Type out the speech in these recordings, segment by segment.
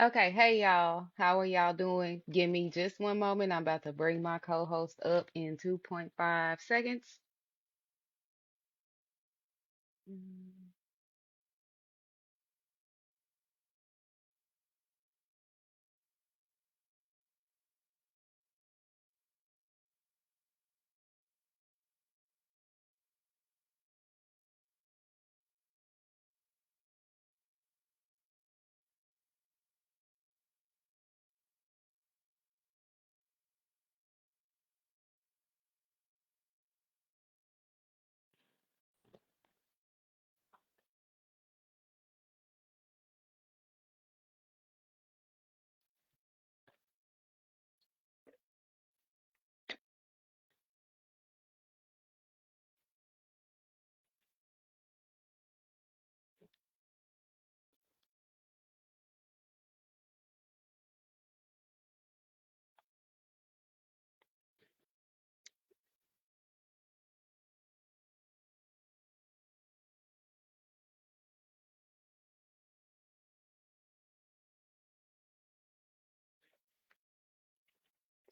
Okay, hey y'all. How are y'all doing? Give me just one moment. I'm about to bring my co-host up in 2.5 seconds. Mm,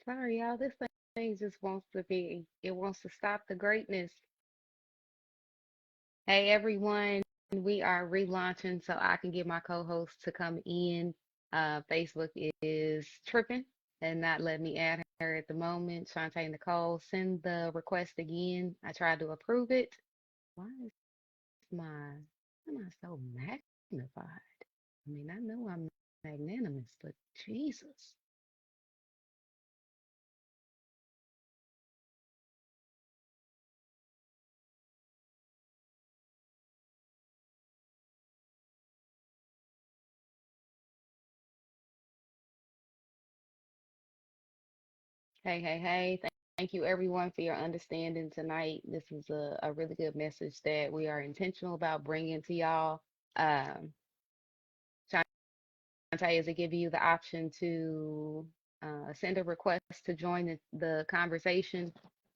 Sorry, y'all. This thing just wants to be, it wants to stop the greatness. Hey everyone, we are relaunching so I can get my co-host to come in. Facebook is tripping and not letting me add her at the moment. ShonTa Nikole, send the request again. I tried to approve it. Why is my, why am I so magnified? I mean, I know I'm magnanimous, but Jesus. Hey, hey, hey. Thank you everyone for your understanding tonight. This is a really good message that we are intentional about bringing to y'all. Um, Shantae, is it give you the option to send a request to join the conversation?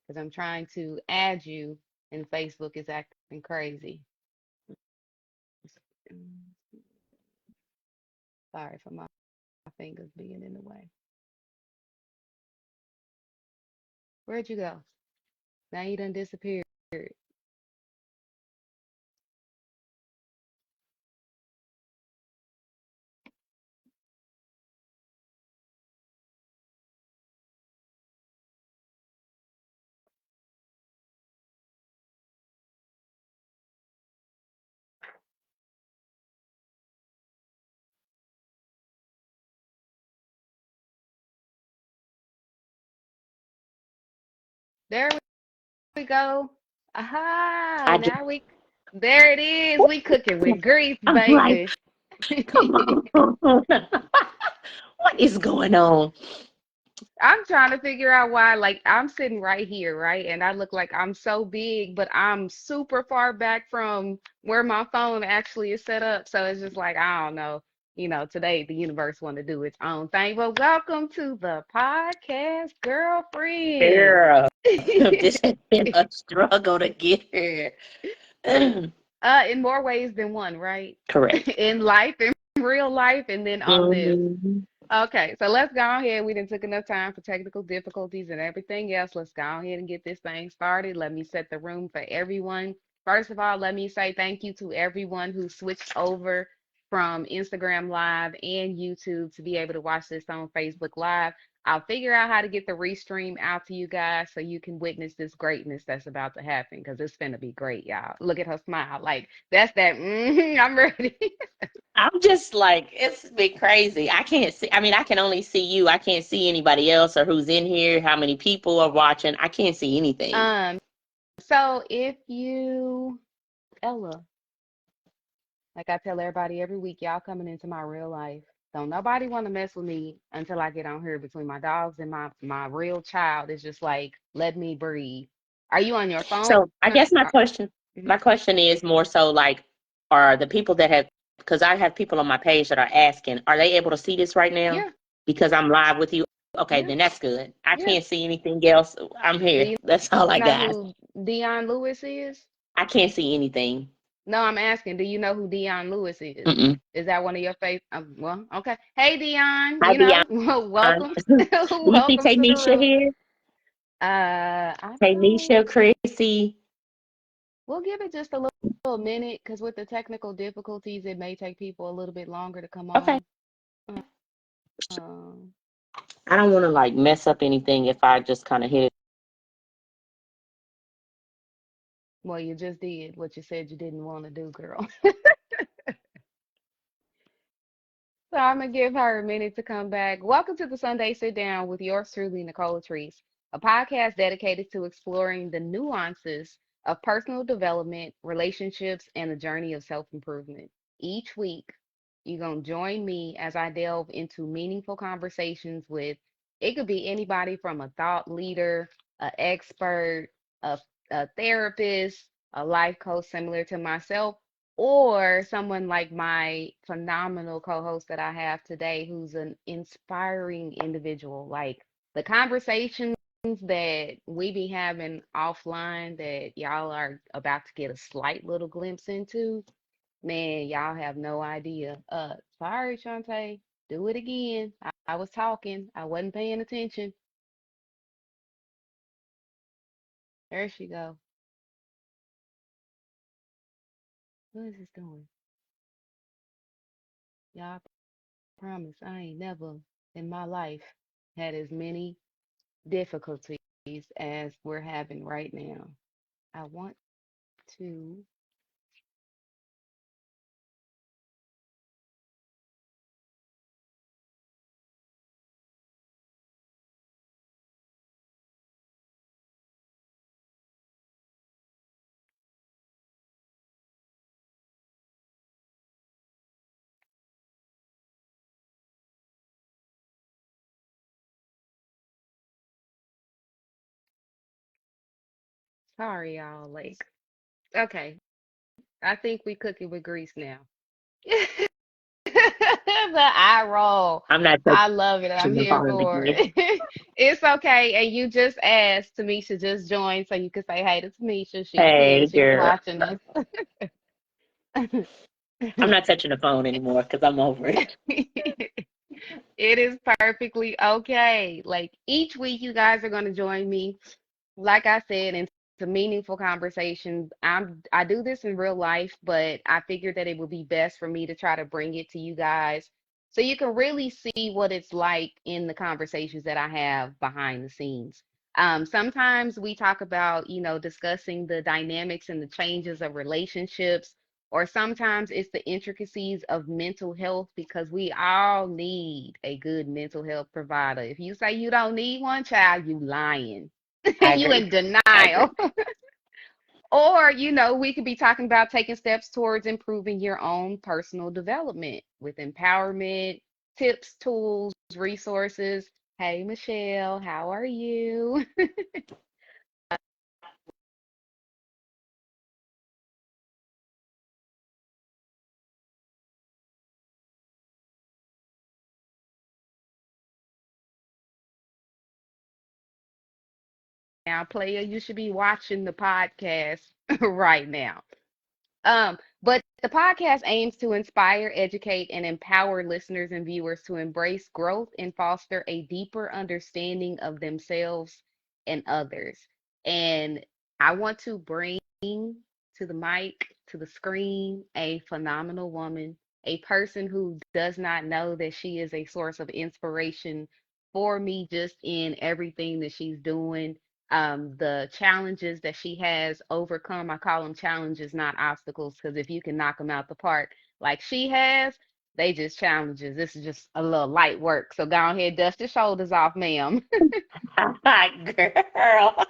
Because I'm trying to add you and Facebook is acting crazy. Sorry for my fingers being in the way. Where'd you go? Now you done disappeared. There we go. Aha! I just, Now there it is. We cooking with grease, I'm like, baby. come on. What is going on? I'm trying to figure out why, like, I'm sitting right here, right? And I look like I'm so big, but I'm super far back from where my phone actually is set up. So it's just like, I don't know. Today the universe want to do its own thing. But welcome to the podcast, girlfriend. Girl, this has been a struggle to get here. In more ways than one, right? Correct. In life, in real life, and then on this. Mhm. Okay, so let's go ahead. We didn't took enough time for technical difficulties and everything else. Let's go ahead and get this thing started. Let me set the room for everyone. First of all, let me say thank you to everyone who switched over from Instagram Live and YouTube to be able to watch this on Facebook Live. I'll figure out how to get the restream out to you guys so you can witness this greatness that's about to happen because it's gonna be great, y'all. Look at her smile. Like that's that. I'm ready. I'm just like, it's been crazy. I can't see, I mean, I can only see you. I can't see anybody else or who's in here, how many people are watching. I can't see anything. um. So if you, Ella, like I tell everybody every week, y'all coming into my real life. Don't nobody want to mess with me until I get on here between my dogs and my real child is just like, let me breathe. Are you on your phone? So I guess Mhm. my question is more so like, are the people that have, because I have people on my page that are asking, are they able to see this right now? Yeah, Because I'm live with you. Okay, yeah, then that's good. I yeah. can't see anything else. I'm Do here. you That's all I know got. who Dion Lewis is? I can't see anything. No, I'm asking, do you know who Dion Lewis is? Mm-mm. Is that one of your favorite? Well, okay. Hey, Dion, Hi, Dion. welcome, Do you see welcome to the Tanisha room. here? I don't. Tanisha, Chrissy. We'll give it just a little minute because with the technical difficulties, it may take people a little bit longer to come Okay. on. Um, I don't want to like mess up anything if I just kind of hit it. well, you just did what you said you didn't want to do, girl. So I'm gonna give her a minute to come back. Welcome to the Sunday Sit Down with yours truly, Nicole Treese, a podcast dedicated to exploring the nuances of personal development, relationships, and the journey of self-improvement. Each week, you're gonna join me as I delve into meaningful conversations with it could be anybody from a thought leader, an expert, a, a therapist, a life coach similar to myself or someone like my phenomenal co-host that I have today, who's an inspiring individual. Like the conversations that we be having offline that y'all are about to get a slight little glimpse into, man, y'all have no idea. Sorry, Shantae, do it again. I was talking, I wasn't paying attention. There she go. What is this doing? Y'all, I promise I ain't never in my life had as many difficulties as we're having right now. I want to, sorry, y'all. Like, okay, I think we cooking with grease now. The eye roll. I'm not I love it. I'm touching the here phone for again. it. It's okay. And you just asked Tamisha just joined, so you can say hey to Tamisha. She's here. Hey, She's girl. watching us. I'm not touching the phone anymore because I'm over it. It is perfectly okay. Like each week, you guys are going to join me like I said, into meaningful conversations. I do this in real life, but I figured that it would be best for me to try to bring it to you guys so you can really see what it's like in the conversations that I have behind the scenes. Sometimes we talk about, discussing the dynamics and the changes of relationships, or sometimes it's the intricacies of mental health because we all need a good mental health provider. If you say you don't need one, child, you lying. I You agree. in I agree. denial. Or, we could be talking about taking steps towards improving your own personal development with empowerment, tips, tools, resources. Hey, Michelle, how are you? Now, player, you should be watching the podcast right now. But the podcast aims to inspire, educate, and empower listeners and viewers to embrace growth and foster a deeper understanding of themselves and others. And I want to bring to the mic, to the screen, a phenomenal woman, a person who does not know that she is a source of inspiration for me just in everything that she's doing, the challenges that she has overcome. I call them challenges, not obstacles, because if you can knock them out the park like she has, they just challenges. This is just a little light work. So go ahead, dust your shoulders off, ma'am. Girl.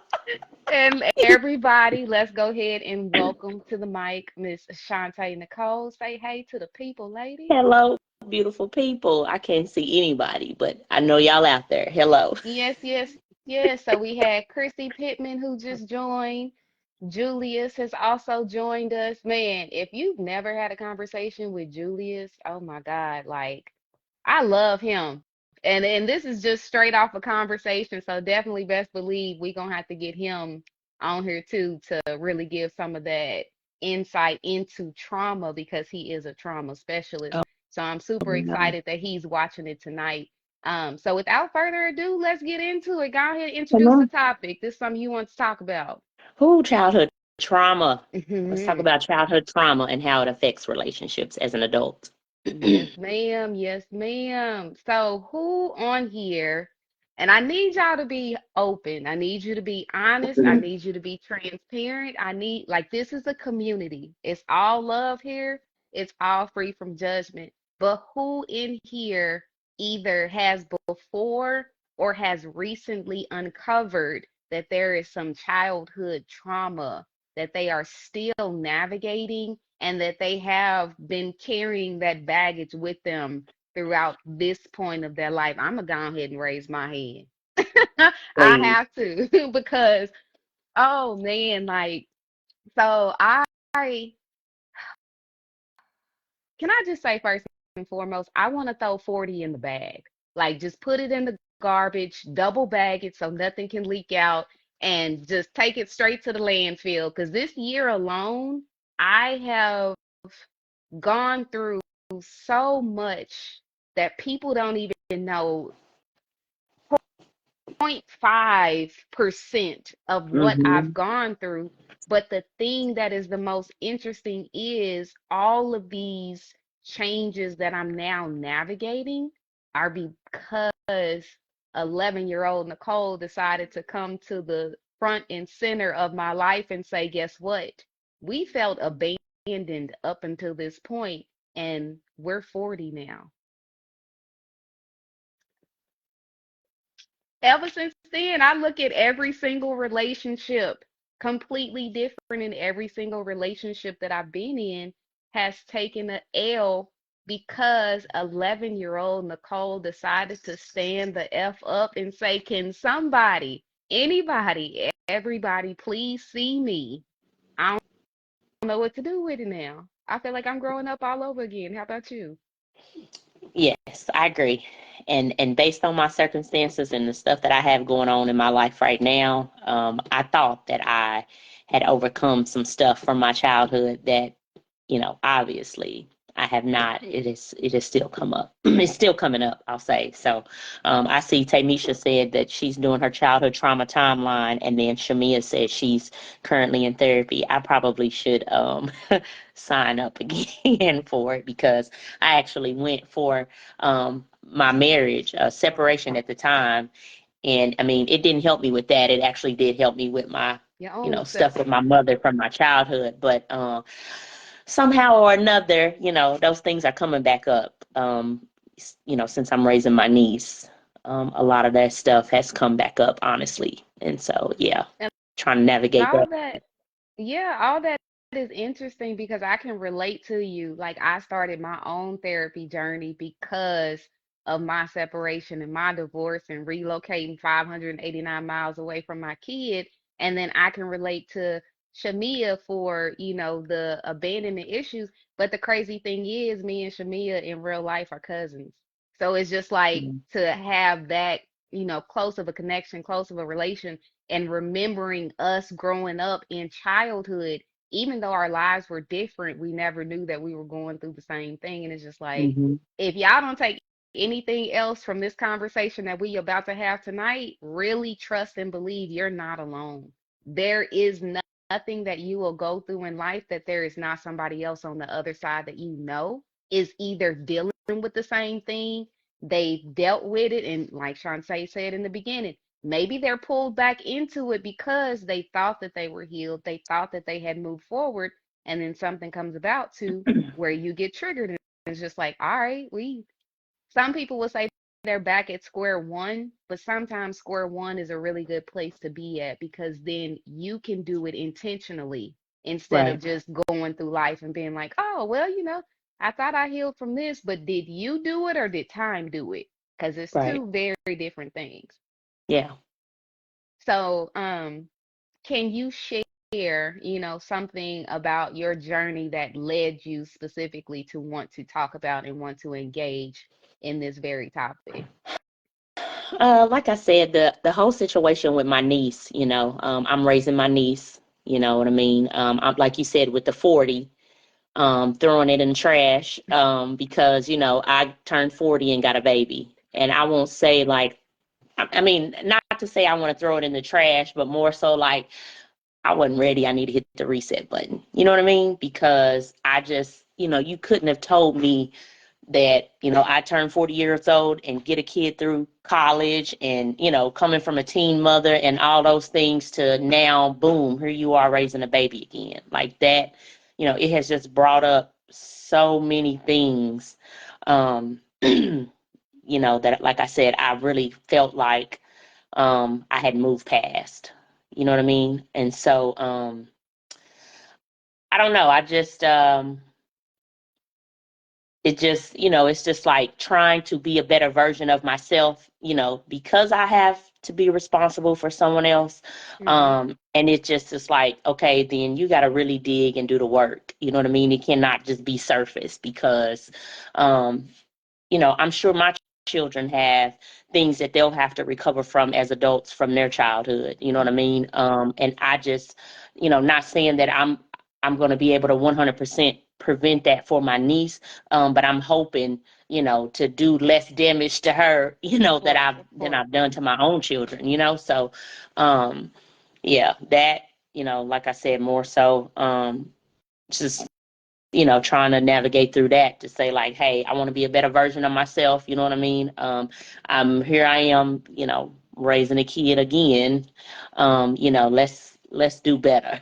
And everybody, let's go ahead and welcome to the mic Miss ShonTa Nikole. Say hey to the people, lady. Hello, beautiful people. I can't see anybody, but I know y'all out there. Hello. Yes, yes, yes. So we had Chrissy Pittman who just joined. Julius has also joined us. Man, if you've never had a conversation with Julius, oh my God, like I love him. And this is just straight off a conversation. So definitely best believe we're gonna have to get him on here too to really give some of that. insight into trauma because he is a trauma specialist. Oh, So I'm super no. excited that he's watching it tonight. So without further ado, let's get into it. Go ahead and Come introduce the on. topic. This is something you want to talk about. Who childhood trauma? Let's talk about childhood trauma and how it affects relationships as an adult. Yes, ma'am. Yes, ma'am. So, who on here, and I need y'all to be open. I need you to be honest. I need you to be transparent. I need, like, this is a community. It's all love here, it's all free from judgment. But who in here either has before or has recently uncovered that there is some childhood trauma that they are still navigating and that they have been carrying that baggage with them throughout this point of their life? I'm gonna go ahead and raise my hand. I Please. have to because oh man, like so can I just say first and foremost, I want to throw 40 in the bag. Like just put it in the garbage, double bag it so nothing can leak out, and just take it straight to the landfill. Because this year alone, I have gone through so much that people don't even know 0.5% of what I've Mm-hmm. gone through. But the thing that is the most interesting is all of these changes that I'm now navigating are because 11-year-old Nicole decided to come to the front and center of my life and say, guess what? We felt abandoned up until this point, and we're 40 now. Ever since then, I look at every single relationship completely different, and every single relationship that I've been in has taken a L because 11-year-old Nicole decided to stand the F up and say, can somebody, anybody, everybody, please see me? I don't know what to do with it now. I feel like I'm growing up all over again. How about you? Yes, I agree. And based on my circumstances and the stuff that I have going on in my life right now, I thought that I had overcome some stuff from my childhood that, obviously I have not. It is still come up. It's still coming up, I'll say. So I see Tamisha said that she's doing her childhood trauma timeline, and then Shamia said she's currently in therapy. I probably should sign up again for it because I actually went for my marriage, separation at the time. And I mean, it didn't help me with that. It actually did help me with my, Your own stuff self. with my mother from my childhood. But somehow or another, those things are coming back up. Since I'm raising my niece, a lot of that stuff has come back up, honestly. And so, yeah, And trying to navigate all that. that Yeah, all that is interesting because I can relate to you. Like I started my own therapy journey because of my separation and my divorce and relocating 589 miles away from my kid. And then I can relate to Shamia for, the abandonment issues. But the crazy thing is, me and Shamia in real life are cousins. So it's just like Mhm. to have that, close of a connection, close of a relation, and remembering us growing up in childhood, even though our lives were different, we never knew that we were going through the same thing. And it's just like, Mhm. if y'all don't take anything else from this conversation that we about to have tonight, really trust and believe you're not alone. There is nothing that you will go through in life that there is not somebody else on the other side that is either dealing with the same thing, they've dealt with it, and like Shantae said in the beginning, maybe they're pulled back into it because they thought that they were healed. They thought that they had moved forward. And then something comes about to where you get triggered. And it's just like, all right, some people will say they're back at square one, but sometimes square one is a really good place to be at because then you can do it intentionally instead of Right. just going through life and being like, oh, well, I thought I healed from this, but did you do it or did time do it? Because it's Right. two very different things. Yeah. So, can you share, something about your journey that led you specifically to want to talk about and want to engage in this very topic? Like I said, the whole situation with my niece, I'm raising my niece. You know what I mean? I'm, like you said, with the 40, throwing it in the trash, because, you know, I turned 40 and got a baby. And I won't say like, I mean, not to say I want to throw it in the trash, but more so like I wasn't ready. I need to hit the reset button. You know what I mean? Because I just, you know, you couldn't have told me that, you know, I turned 40 years old and get a kid through college and, you know, coming from a teen mother and all those things to now, boom, here you are raising a baby again. Like that, you know, it has just brought up so many things, you know, that, like I said, I really felt like I had moved past. You know what I mean? And so I don't know. I just it just, you know, it's just like trying to be a better version of myself, you know, because I have to be responsible for someone else. Hmm. And it just is like, okay, then you got to really dig and do the work. You know what I mean? It cannot just be surface because, um, you know, I'm sure my children have things that they'll have to recover from as adults from their childhood. You know what I mean? And I just, you know, not saying that I'm going to be able to 100% prevent that for my niece, but I'm hoping, you know, to do less damage to her, you Of know, that course, of course. I've done to my own children. You know, so um, yeah, that, you know, like I said, more so just, you know, trying to navigate through that to say like, hey, I want to be a better version of myself. You know what I mean? I'm here. I am, you know, raising a kid again. You know, let's do better.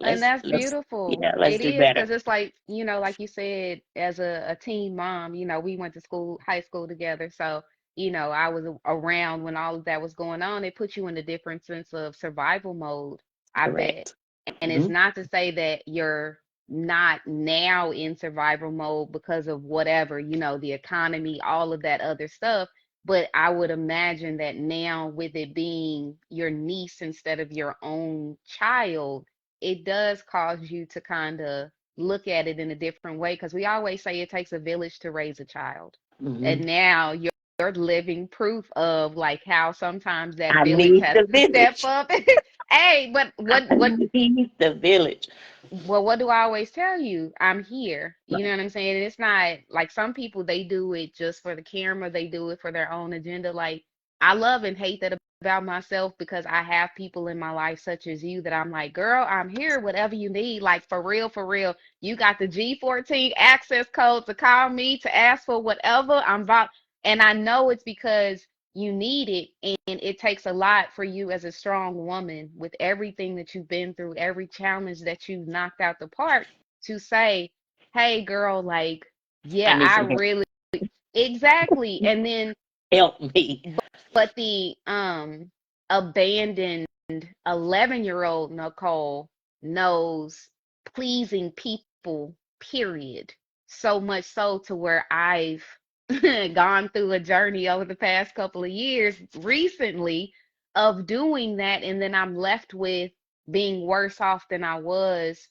And that's Let's beautiful. yeah, let's It do is better. because it's like, you know, like you said, as a teen mom, you know, we went to school, high school together. So, you know, I was around when all of that was going on. It put you in a different sense of survival mode, I bet. Correct. And it's Hmm. not to say that you're not now in survival mode because of whatever, you know, the economy, all of that other stuff. But I would imagine that now, with it being your niece instead of your own child, it does cause you to kind of look at it in a different way because we always say it takes a village to raise a child. Hmm. And now you're living proof of like how sometimes that I village need has the to step village. up. Hey, but I need the village. what do I always tell you? I'm here. You know what I'm saying? And it's not like some people, they do it just for the camera, they do it for their own agenda. Like, I love and hate that about myself because I have people in my life such as you that I'm like, girl, I'm here, whatever you need. Like, for real, for real. You got the G14 access code to call me to ask for whatever. And I know it's because you need it, and it takes a lot for you as a strong woman with everything that you've been through, every challenge that you've knocked out the park, to say, hey girl, like, I yeah, need I some help. really, exactly. And then Help me. but the abandoned 11-year-old Nicole knows pleasing people, period. So much so to where I've gone through a journey over the past couple of years recently of doing that, and then I'm left with being worse off than I was,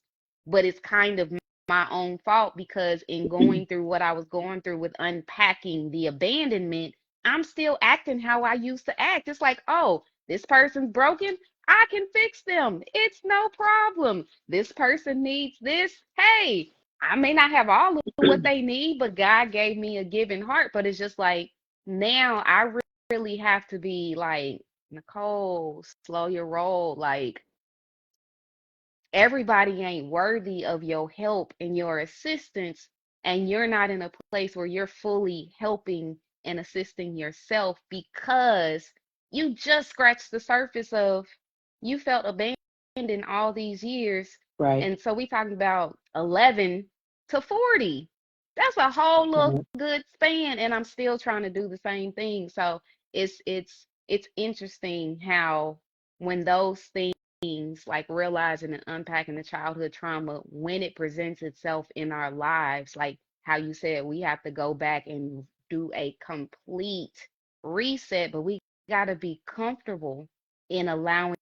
but it's kind of my own fault because in going through what I was going through with unpacking the abandonment, I'm still acting how I used to act. It's like, oh, this person's broken. I can fix them. It's no problem. This person needs this. Hey, I may not have all of what they need, but God gave me a giving heart. But it's just like now I really have to be like, Nicole, slow your roll. Like, everybody ain't worthy of your help and your assistance, and you're not in a place where you're fully helping and assisting yourself because you just scratched the surface of you felt abandoned all these years. Right. And so we talking about 11 to 40. That's a whole little Right. good span, and I'm still trying to do the same thing. So it's interesting how when those things like realizing and unpacking the childhood trauma, when it presents itself in our lives, like how you said, we have to go back and do a complete reset, but we got to be comfortable in allowing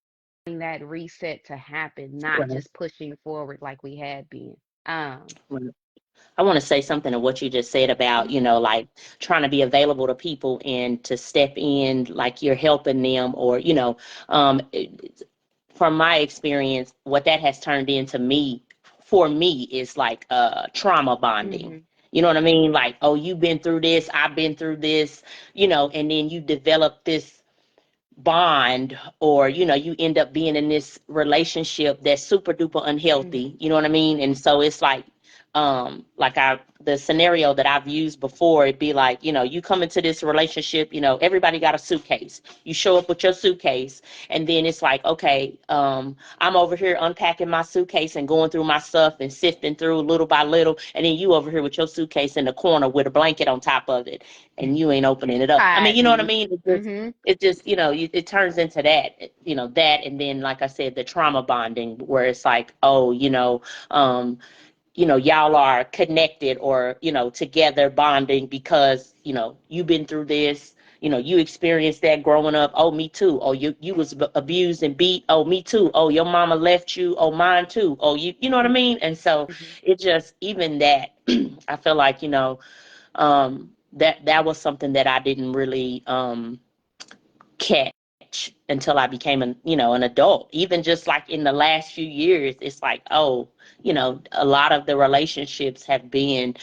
that reset to happen, not Right. just pushing forward like we had been. Um, Right. I want to say something to what you just said about, mhm. you know, like trying to be available to people and to step in like you're helping them or, you know, from my experience, what that has turned into me, for me, is like trauma bonding. Mm-hmm. You know what I mean? Like, oh, you've been through this, I've been through this, and then you develop this bond, or you end up being in this relationship that's super duper Mm-hmm. unhealthy, you know what I mean? And so it's like I the scenario that I've used before, it'd be like, you come into this relationship, everybody got a suitcase, you show up with your suitcase, and then it's like, okay, I'm over here unpacking my suitcase and going through my stuff and sifting through little by little, and then you over here with your suitcase in the corner with a blanket on top of it, and you ain't opening it up. I mean, you know what I Hiding. mean? Mm-hmm. It just it turns into that, and then, like I said, the trauma bonding, where it's like, oh, um y'all are connected, or together bonding because you've been through this, you experienced that growing up. Oh, me too. Oh, you was abused and beat. Oh, me too. Oh, your mama left you. Oh, mine too. Oh, you know what I mean? And so Mm-hmm. it just, even that, I feel like, that was something that I didn't really catch until I became an adult. Even just like in the last few years, it's like, oh, a lot of the relationships have been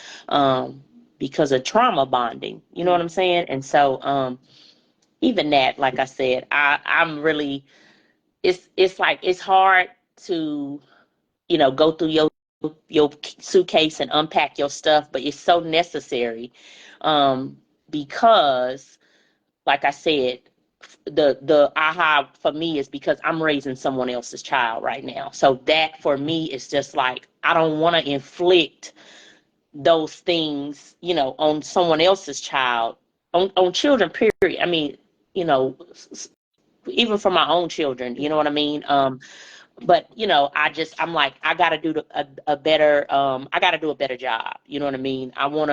because of trauma bonding. You know what I'm saying? And so even that, like I said, I'm really, it's like, it's hard to go through your suitcase and unpack your stuff, but it's so necessary, because, like I said, the aha for me is because I'm raising someone else's child right now. So that for me is just like, I don't want to inflict those things, on someone else's child, on children, period. I mean, you know, even for my own children, you know what I mean? But I'm like, I gotta do a better, I gotta do a better job. You know what I mean? I want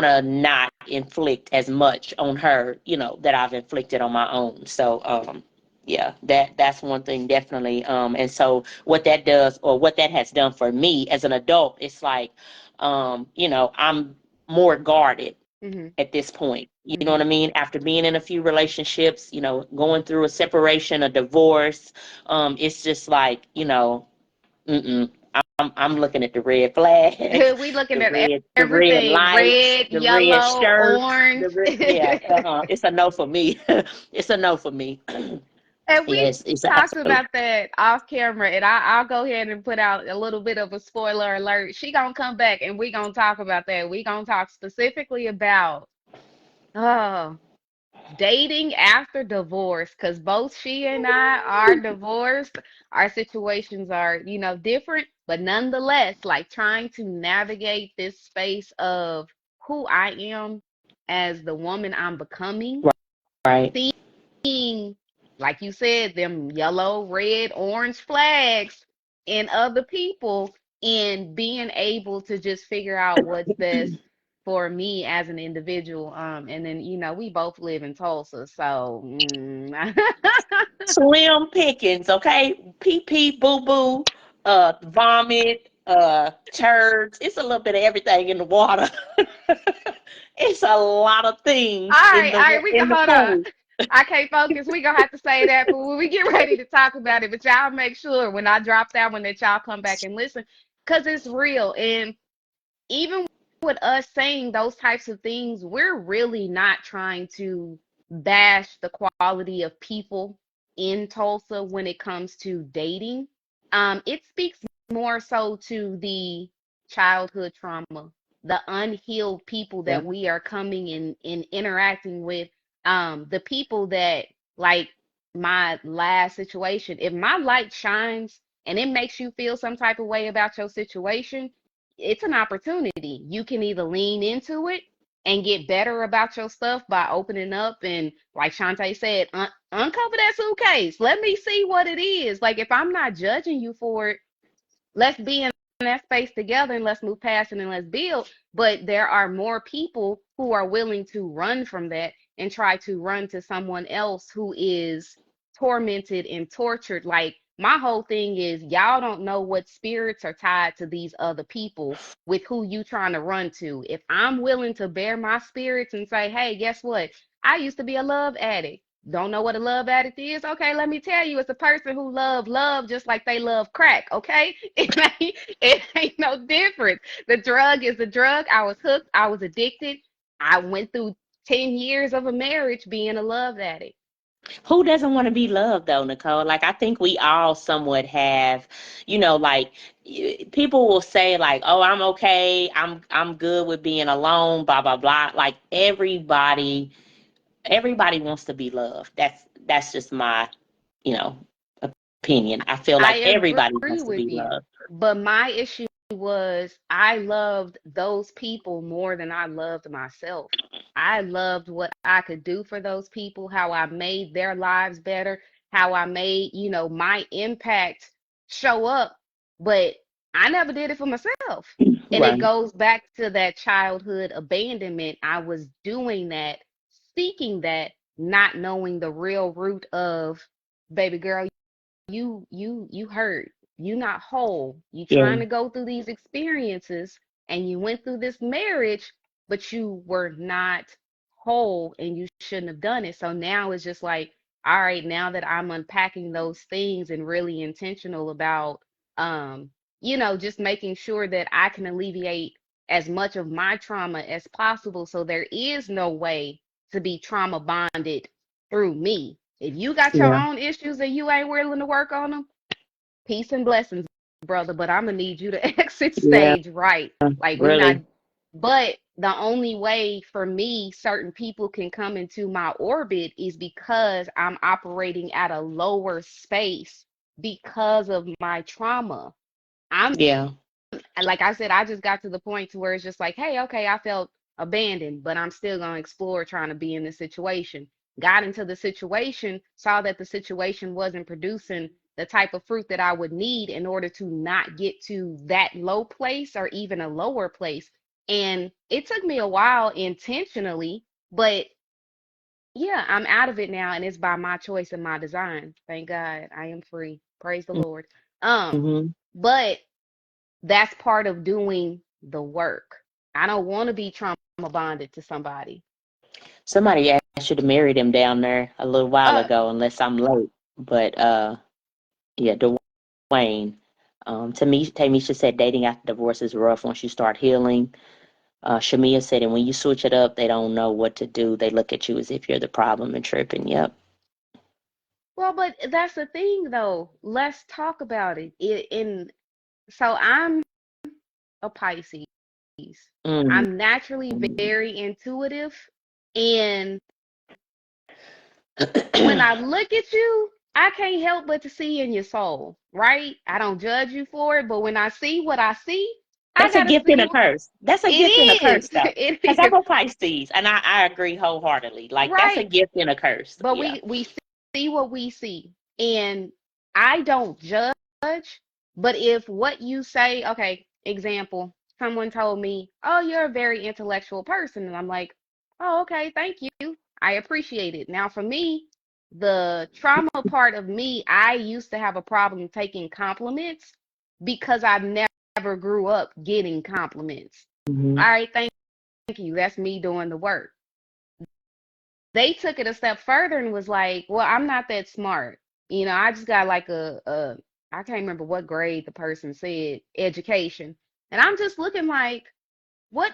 to not inflict as much on her, that I've inflicted on my own. So, yeah, that's one thing, definitely. And so what that does, or what that has done for me as an adult, it's like, I'm more guarded Mm-hmm. at this point. You know what Mm-hmm. I mean? After being in a few relationships, going through a separation, a divorce, it's just like, mm-mm. I'm looking at the red flags, We looking the at red everything lights, red, the red yellow, shirts, orange. yeah. It's a no for me. It's a no for me. And we Yes, it's talked absolutely about that off camera, and I'll go ahead and put out a little bit of a spoiler alert. She gonna come back, and we gonna talk about that. We gonna talk specifically about oh, dating after divorce, because both she and I are divorced. Our situations are, different, but nonetheless, like trying to navigate this space of who I am as the woman I'm becoming, right. seeing, like you said, them yellow, red, orange flags in other people, and being able to just figure out what's best for me as an individual. And then, we both live in Tulsa, so Slim pickings, okay? Pee pee, boo boo, vomit, turds. It's a little bit of everything in the water. It's a lot of things all right, we can in the hold on. pool. I can't focus. We gonna have to say that for when we get ready to talk about it. But y'all make sure when I drop that one that y'all come back and listen, cause it's real. And even with us saying those types of things, we're really not trying to bash the quality of people in Tulsa when it comes to dating. It speaks more so to the childhood trauma, the unhealed people Yeah. that we are coming in interacting with, the people that, like my last situation, if my light shines and it makes you feel some type of way about your situation, it's an opportunity. You can either lean into it and get better about your stuff by opening up and, like Shantae said, uncover that suitcase. Let me see what it is. Like, if I'm not judging you for it, let's be in that space together and let's move past it and let's build. But there are more people who are willing to run from that and try to run to someone else who is tormented and tortured. Like, my whole thing is, y'all don't know what spirits are tied to these other people with who you trying to run to. If I'm willing to bear my spirits and say, hey, guess what? I used to be a love addict. Don't know what a love addict is? Okay, let me tell you, it's a person who love just like they love crack. Okay, it ain't no difference. The drug is the drug. I was hooked. I was addicted. I went through 10 years of a marriage being a love addict. Who doesn't want to be loved though, Nicole? Like I think we all somewhat have, like people will say like, "Oh, I'm okay. I'm good with being alone." Blah blah blah. Like everybody wants to be loved. That's just my, you know, opinion. I feel like I everybody agree wants to with be you, loved. but my issue was I loved those people more than I loved myself. I loved what I could do for those people, how I made their lives better, how I made, my impact show up, but I never did it for myself. And it Right. goes back to that childhood abandonment. I was doing that, seeking that, not knowing the real root of, baby girl, you hurt, you not whole, you Yeah. trying to go through these experiences, and you went through this marriage, but you were not whole and you shouldn't have done it. So now it's just like, all right, now that I'm unpacking those things and really intentional about just making sure that I can alleviate as much of my trauma as possible, so there is no way to be trauma bonded through me. If you got your Yeah. own issues and you ain't willing to work on them, peace and blessings, brother. But I'm gonna need you to exit Yeah. stage right. Like we not. Really. But the only way for me, certain people can come into my orbit is because I'm operating at a lower space because of my trauma. I'm Yeah. like I said, I just got to the point to where it's just like, hey, okay, I felt abandoned, but I'm still gonna explore trying to be in this situation. Got into the situation, saw that the situation wasn't producing the type of fruit that I would need in order to not get to that low place or even a lower place. And it took me a while intentionally, but yeah, I'm out of it now and it's by my choice and my design. Thank God I am free. Praise the Lord. Mm-hmm. But that's part of doing the work. I don't want to be trauma bonded to somebody. Somebody asked you to marry them down there a little while Uh, ago, unless I'm late. But yeah, Dwayne. To me, Tamisha said dating after divorce is rough once you start healing. Shamia said, and when you switch it up, they don't know what to do. They look at you as if you're the problem and tripping. Yep. well, but that's the thing though. Let's talk about it. So I'm a Pisces. Mm. I'm naturally very intuitive, and when I look at you, I can't help but to see in your soul, right? I don't judge you for it, but when I see what I see, I That's a gotta gift see and a what curse. That's a it gift and a is. curse, though. It Because I'm is, a Pisces, and I agree wholeheartedly. Like, that's a right? gift and a curse. But Yeah. we see what we see, and I don't judge. But if what you say, okay, example, someone told me, "Oh, you're a very intellectual person," and I'm like, "Oh, okay, thank you, I appreciate it." Now, for me, the trauma part of me, I used to have a problem taking compliments because I never grew up getting compliments. Hmm. All right, thank you. That's me doing the work. They took it a step further and was like, well, I'm not that smart. I just got like I can't remember what grade the person said, education. And I'm just looking like, what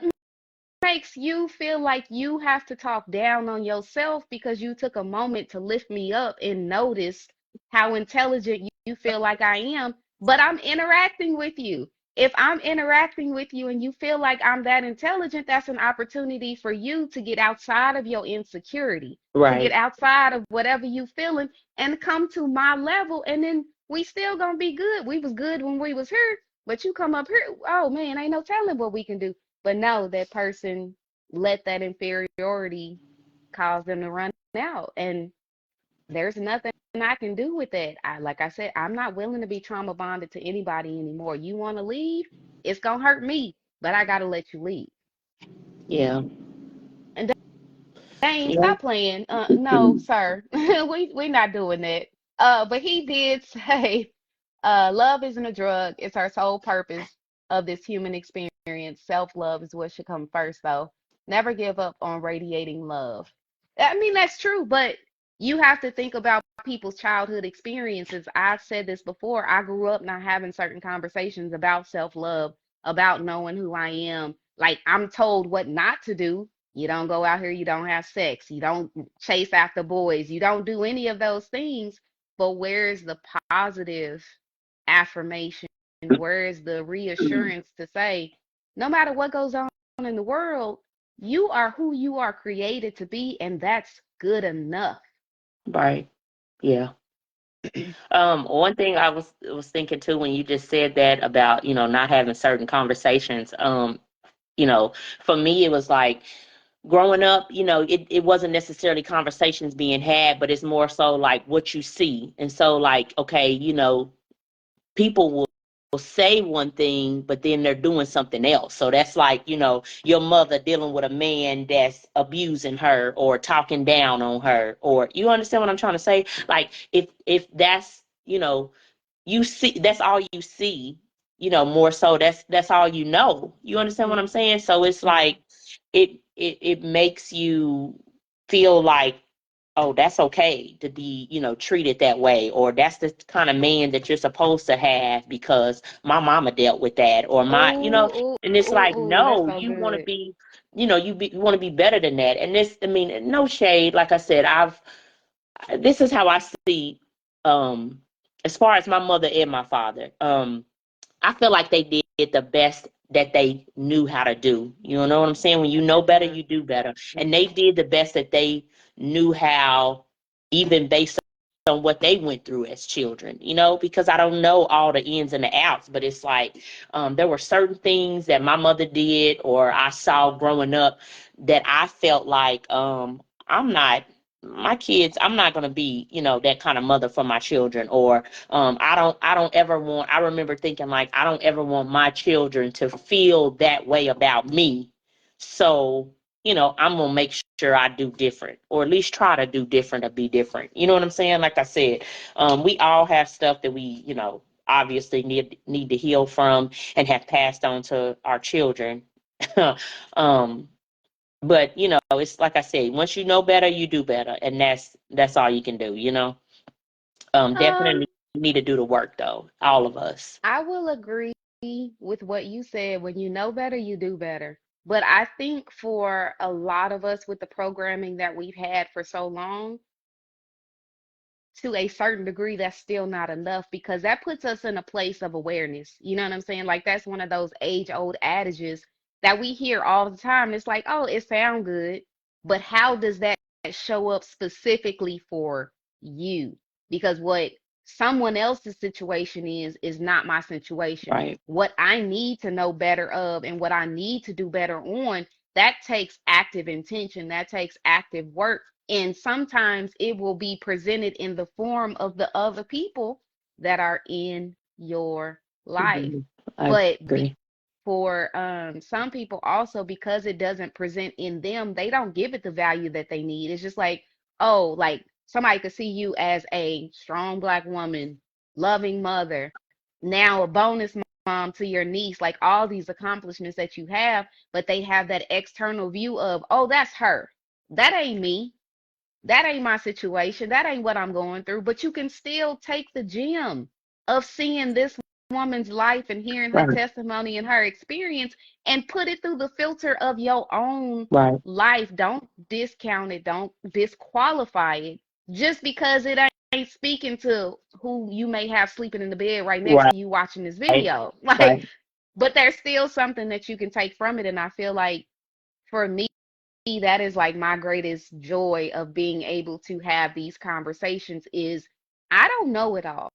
makes you feel like you have to talk down on yourself because you took a moment to lift me up and notice how intelligent you feel like I am, but I'm interacting with you. If I'm interacting with you and you feel like I'm that intelligent, that's an opportunity for you to get outside of your insecurity, to get Right. outside of whatever you feeling and come to my level, and then we still gonna be good. We was good when we was here, but you come up here, oh man, ain't no telling what we can do. But no, that person let that inferiority cause them to run out. And there's nothing I can do with that. Like I said, I'm not willing to be trauma bonded to anybody anymore. You want to leave? It's going to hurt me, but I got to let you leave. Yeah. And Dane, Yeah. stop playing. No, sir. we not doing that. But he did say, love isn't a drug. It's our sole purpose of this human experience. Self-love is what should come first, though. Never give up on radiating love. I mean, that's true, but You have to think about people's childhood experiences. I've said this before. I grew up not having certain conversations about self-love, about knowing who I am. Like, I'm told what not to do. You don't go out here, you don't have sex, you don't chase after boys, you don't do any of those things. But where's the positive affirmation? Where is the reassurance to say, no matter what goes on in the world, you are who you are created to be, and that's good enough. Right. Yeah. One thing I was thinking too when you just said that about, not having certain conversations, you know, for me it was like growing up, it wasn't necessarily conversations being had, but it's more so like what you see. And so like, okay, people will say one thing, but then they're doing something else. So that's like, your mother dealing with a man that's abusing her or talking down on her, or you understand what I'm trying to say? Like if that's, you see, that's all you see, more so that's all you understand what I'm saying? So it's like it makes you feel like, oh, that's okay to be, treated that way, or that's the kind of man that you're supposed to have because my mama dealt with that, or my, Oh, and it's like, ooh, that's no, so you want to good. be, you want to be better than that. And this, I mean, no shade, like I said, this is how I see, um, as far as my mother and my father. I feel like they did the best that they knew how to do. You know what I'm saying? When you know better, Yeah. you do better. And they Hmm. did the best that they knew how, even based on what they went through as children, because I don't know all the ins and the outs, but it's like there were certain things that my mother did or I saw growing up that I felt like I'm not my kids, I'm not going to be, that kind of mother for my children, or I don't ever want, I remember thinking like, I don't ever want my children to feel that way about me. So, I'm going to make sure I do different, or at least try to do different or be different. You know what I'm saying? Like I said, we all have stuff that we, obviously need to heal from and have passed on to our children. um, but it's like I said, once you know better, you do better, and that's all you can do. Definitely Um, need to do the work though, all of us. I will agree with what you said. When you know better, you do better. But I think for a lot of us with the programming that we've had for so long, to a certain degree, that's still not enough because that puts us in a place of awareness. You know what I'm saying? Like that's one of those age-old adages that we hear all the time. It's like, oh, it sounds good, but how does that show up specifically for you? Because what someone else's situation is not my situation. Right, What I need to know better of and what I need to do better on, that takes active intention, that takes active work, and sometimes it will be presented in the form of the other people that are in your life. mhm, I But agree. for some people also, because it doesn't present in them, they don't give it the value that they need. It's just like, oh, like somebody could see you as a strong black woman, loving mother, now a bonus mom to your niece, like all these accomplishments that you have, but they have that external view of, oh, that's her. That ain't me, that ain't my situation. That ain't what I'm going through. But you can still take the gem of seeing this woman's life and hearing her Right, testimony and her experience and put it through the filter of your own right, life. Don't discount it. Don't disqualify it just because it ain't speaking to who you may have sleeping in the bed right next right, to you watching this video. Like, right, but there's still something that you can take from it. And I feel like for me, that is like my greatest joy of being able to have these conversations is I don't know it all.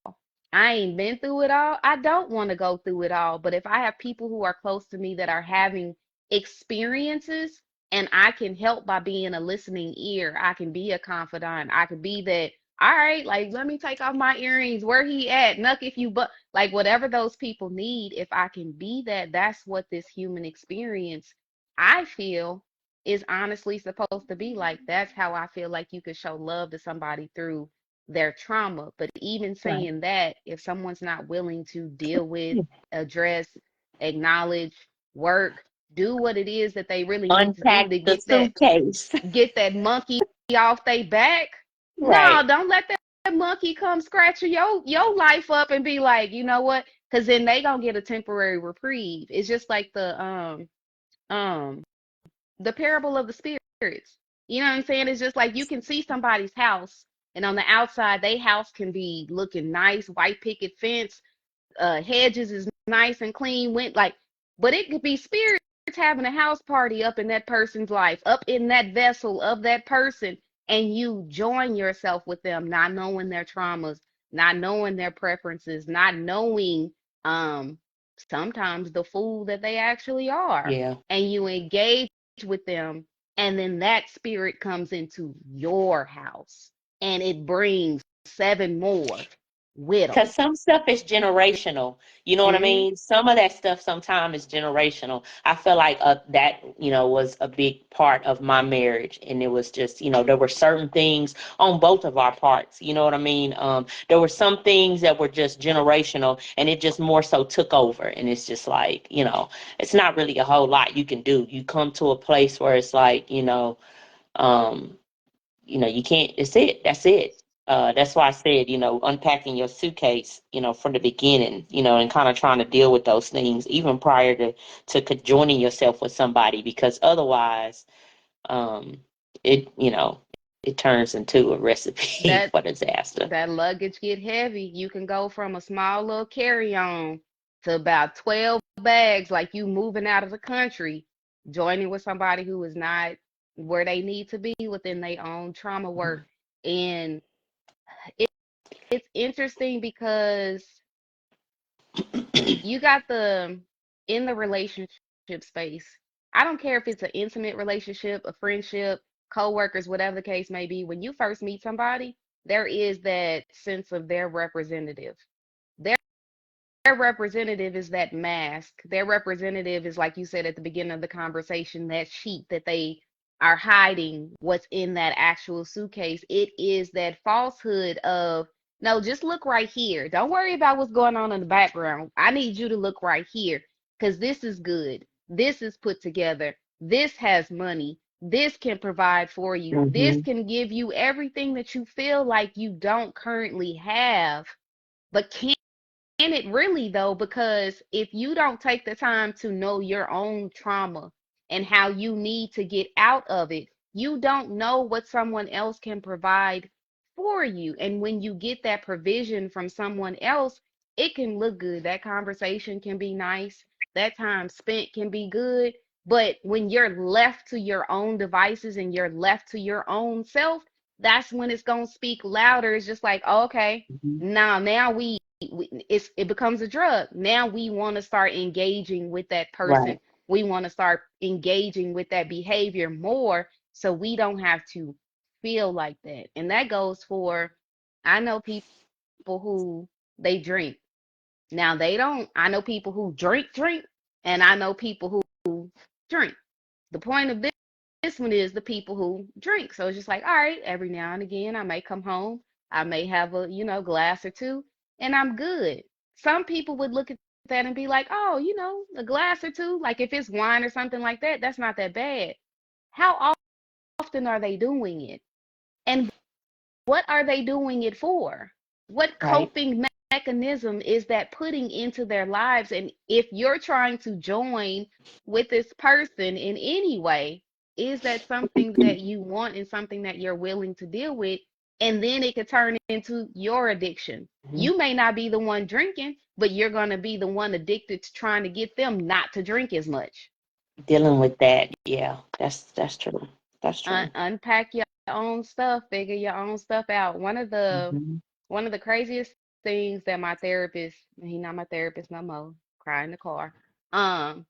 I ain't been through it all. I don't want to go through it all. But if I have people who are close to me that are having experiences and I can help by being a listening ear, I can be a confidant. I could be that, all right, like let me take off my earrings. Where he at? Nuck if you but like whatever those people need, if I can be that, that's what this human experience I feel is honestly supposed to be like. That's how I feel like you could show love to somebody through their trauma. But even right. saying that, if someone's not willing to deal with, address, acknowledge, work, do what it is that they really need to do Unpack to the suitcase. get that monkey off their back, No, Right. don't let that monkey come scratching your life up and be like, you know what? Because then they gonna get a temporary reprieve. It's just like um the parable of the spirits. You know what I'm saying? It's just like you can see somebody's house, and on the outside, they house can be looking nice, white picket fence, hedges is nice and clean, went like, but it could be spirits having a house party up in that person's life, up in that vessel of that person, and you join yourself with them, not knowing their traumas, not knowing their preferences, not knowing um sometimes the fool that they actually are, Yeah. and you engage with them, and then that spirit comes into your house, and it brings seven more with Because them. some stuff is generational. You know what I Hmm. mean? Some of that stuff sometimes is generational. I feel like that, was a big part of my marriage. And it was just, there were certain things on both of our parts. You know what I mean? There were some things that were just generational and it just more so took over. And it's just like, it's not really a whole lot you can do. You come to a place where it's like, um, you can't, it's it, that's it. That's why I said, unpacking your suitcase, from the beginning, and kind of trying to deal with those things even prior to joining yourself with somebody, because otherwise, um, it turns into a recipe That for disaster. that luggage get heavy. You can go from a small little carry-on to about 12 bags, like you moving out of the country, joining with somebody who is not where they need to be within their own trauma work. And it, it's interesting because you got in the relationship space. I don't care if it's an intimate relationship, a friendship, co-workers, whatever the case may be. When you first meet somebody, there is that sense of their representative. Their representative is that mask. Their representative is, like you said at the beginning of the conversation, that sheet that they are hiding what's in that actual suitcase. It is that falsehood of, no, just look right here. Don't worry about what's going on in the background. I need you to look right here because this is good. This is put together. This has money. This can provide for you. This Mm-hmm. can give you everything that you feel like you don't currently have, but can it really though? Because if you don't take the time to know your own trauma and how you need to get out of it, you don't know what someone else can provide for you. And when you get that provision from someone else, it can look good. That conversation can be nice. That time spent can be good. But when you're left to your own devices and you're left to your own self, that's when it's going to speak louder. It's just like, oh, okay, Hmm. now it becomes a drug. Now we want to start engaging with that person. Right. We want to start engaging with that behavior more so we don't have to feel like that. And that goes for, I know people who they drink. Now they don't, I know people who drink, and I know people who drink. The point of this one is the people who drink. So it's just like, all right, every now and again, I may come home, I may have a, glass or two, and I'm good. Some people would look at that and be like, oh, a glass or two, like if it's wine or something like that, that's not that bad. How often are they doing it? And what are they doing it for? What Right. coping mechanism is that putting into their lives? And if you're trying to join with this person in any way, is that something that you want and something that you're willing to deal with? And then it could turn into your addiction. Hmm. You may not be the one drinking, but you're going to be the one addicted to trying to get them not to drink as much. Dealing with that. Yeah. That's true. That's true. Unpack your own stuff, figure your own stuff out. Hmm. One of the craziest things that my therapist, he not my therapist no more, cry in the car. Um,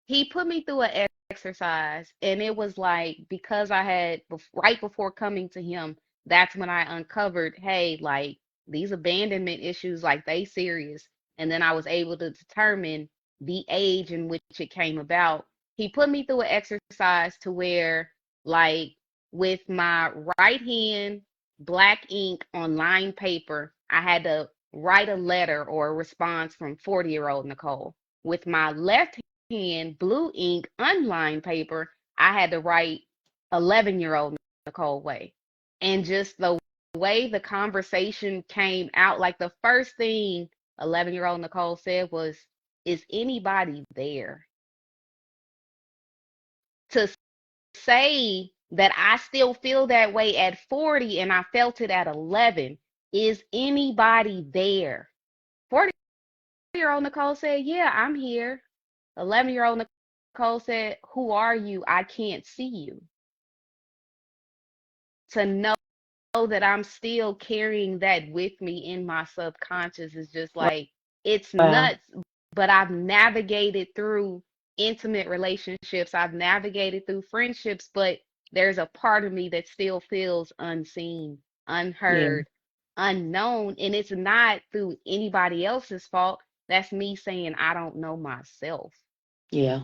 he put me through an exercise, and it was like because I had right before coming to him, that's when I uncovered, hey, like these abandonment issues, like they serious. And then I was able to determine the age in which it came about. He put me through an exercise to where, like, with my right hand, black ink on lined paper, I had to write a letter or a response from 40-year-old Nicole. With my left hand, blue ink, unlined paper, I had to write 11-year-old Nicole Way. And just the way the conversation came out, like the first thing 11-year-old Nikole said was, "Is anybody there?" To say that I still feel that way at 40 and I felt it at 11, is anybody there? 40-year-old Nikole said, "Yeah, I'm here." 11-year-old Nikole said, "Who are you? I can't see you." To know that I'm still carrying that with me in my subconscious is just like, it's Wow. nuts. But I've navigated through intimate relationships, I've navigated through friendships, but there's a part of me that still feels unseen, Yeah. unheard, unknown. And it's not through anybody else's fault. That's me saying I don't know myself. Yeah.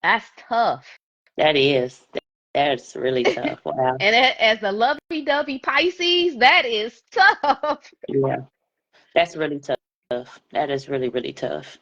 That's tough. That is. That's really tough. Wow. And as a lovey dovey Pisces, that is tough. Yeah. That's really tough. That is really, really tough.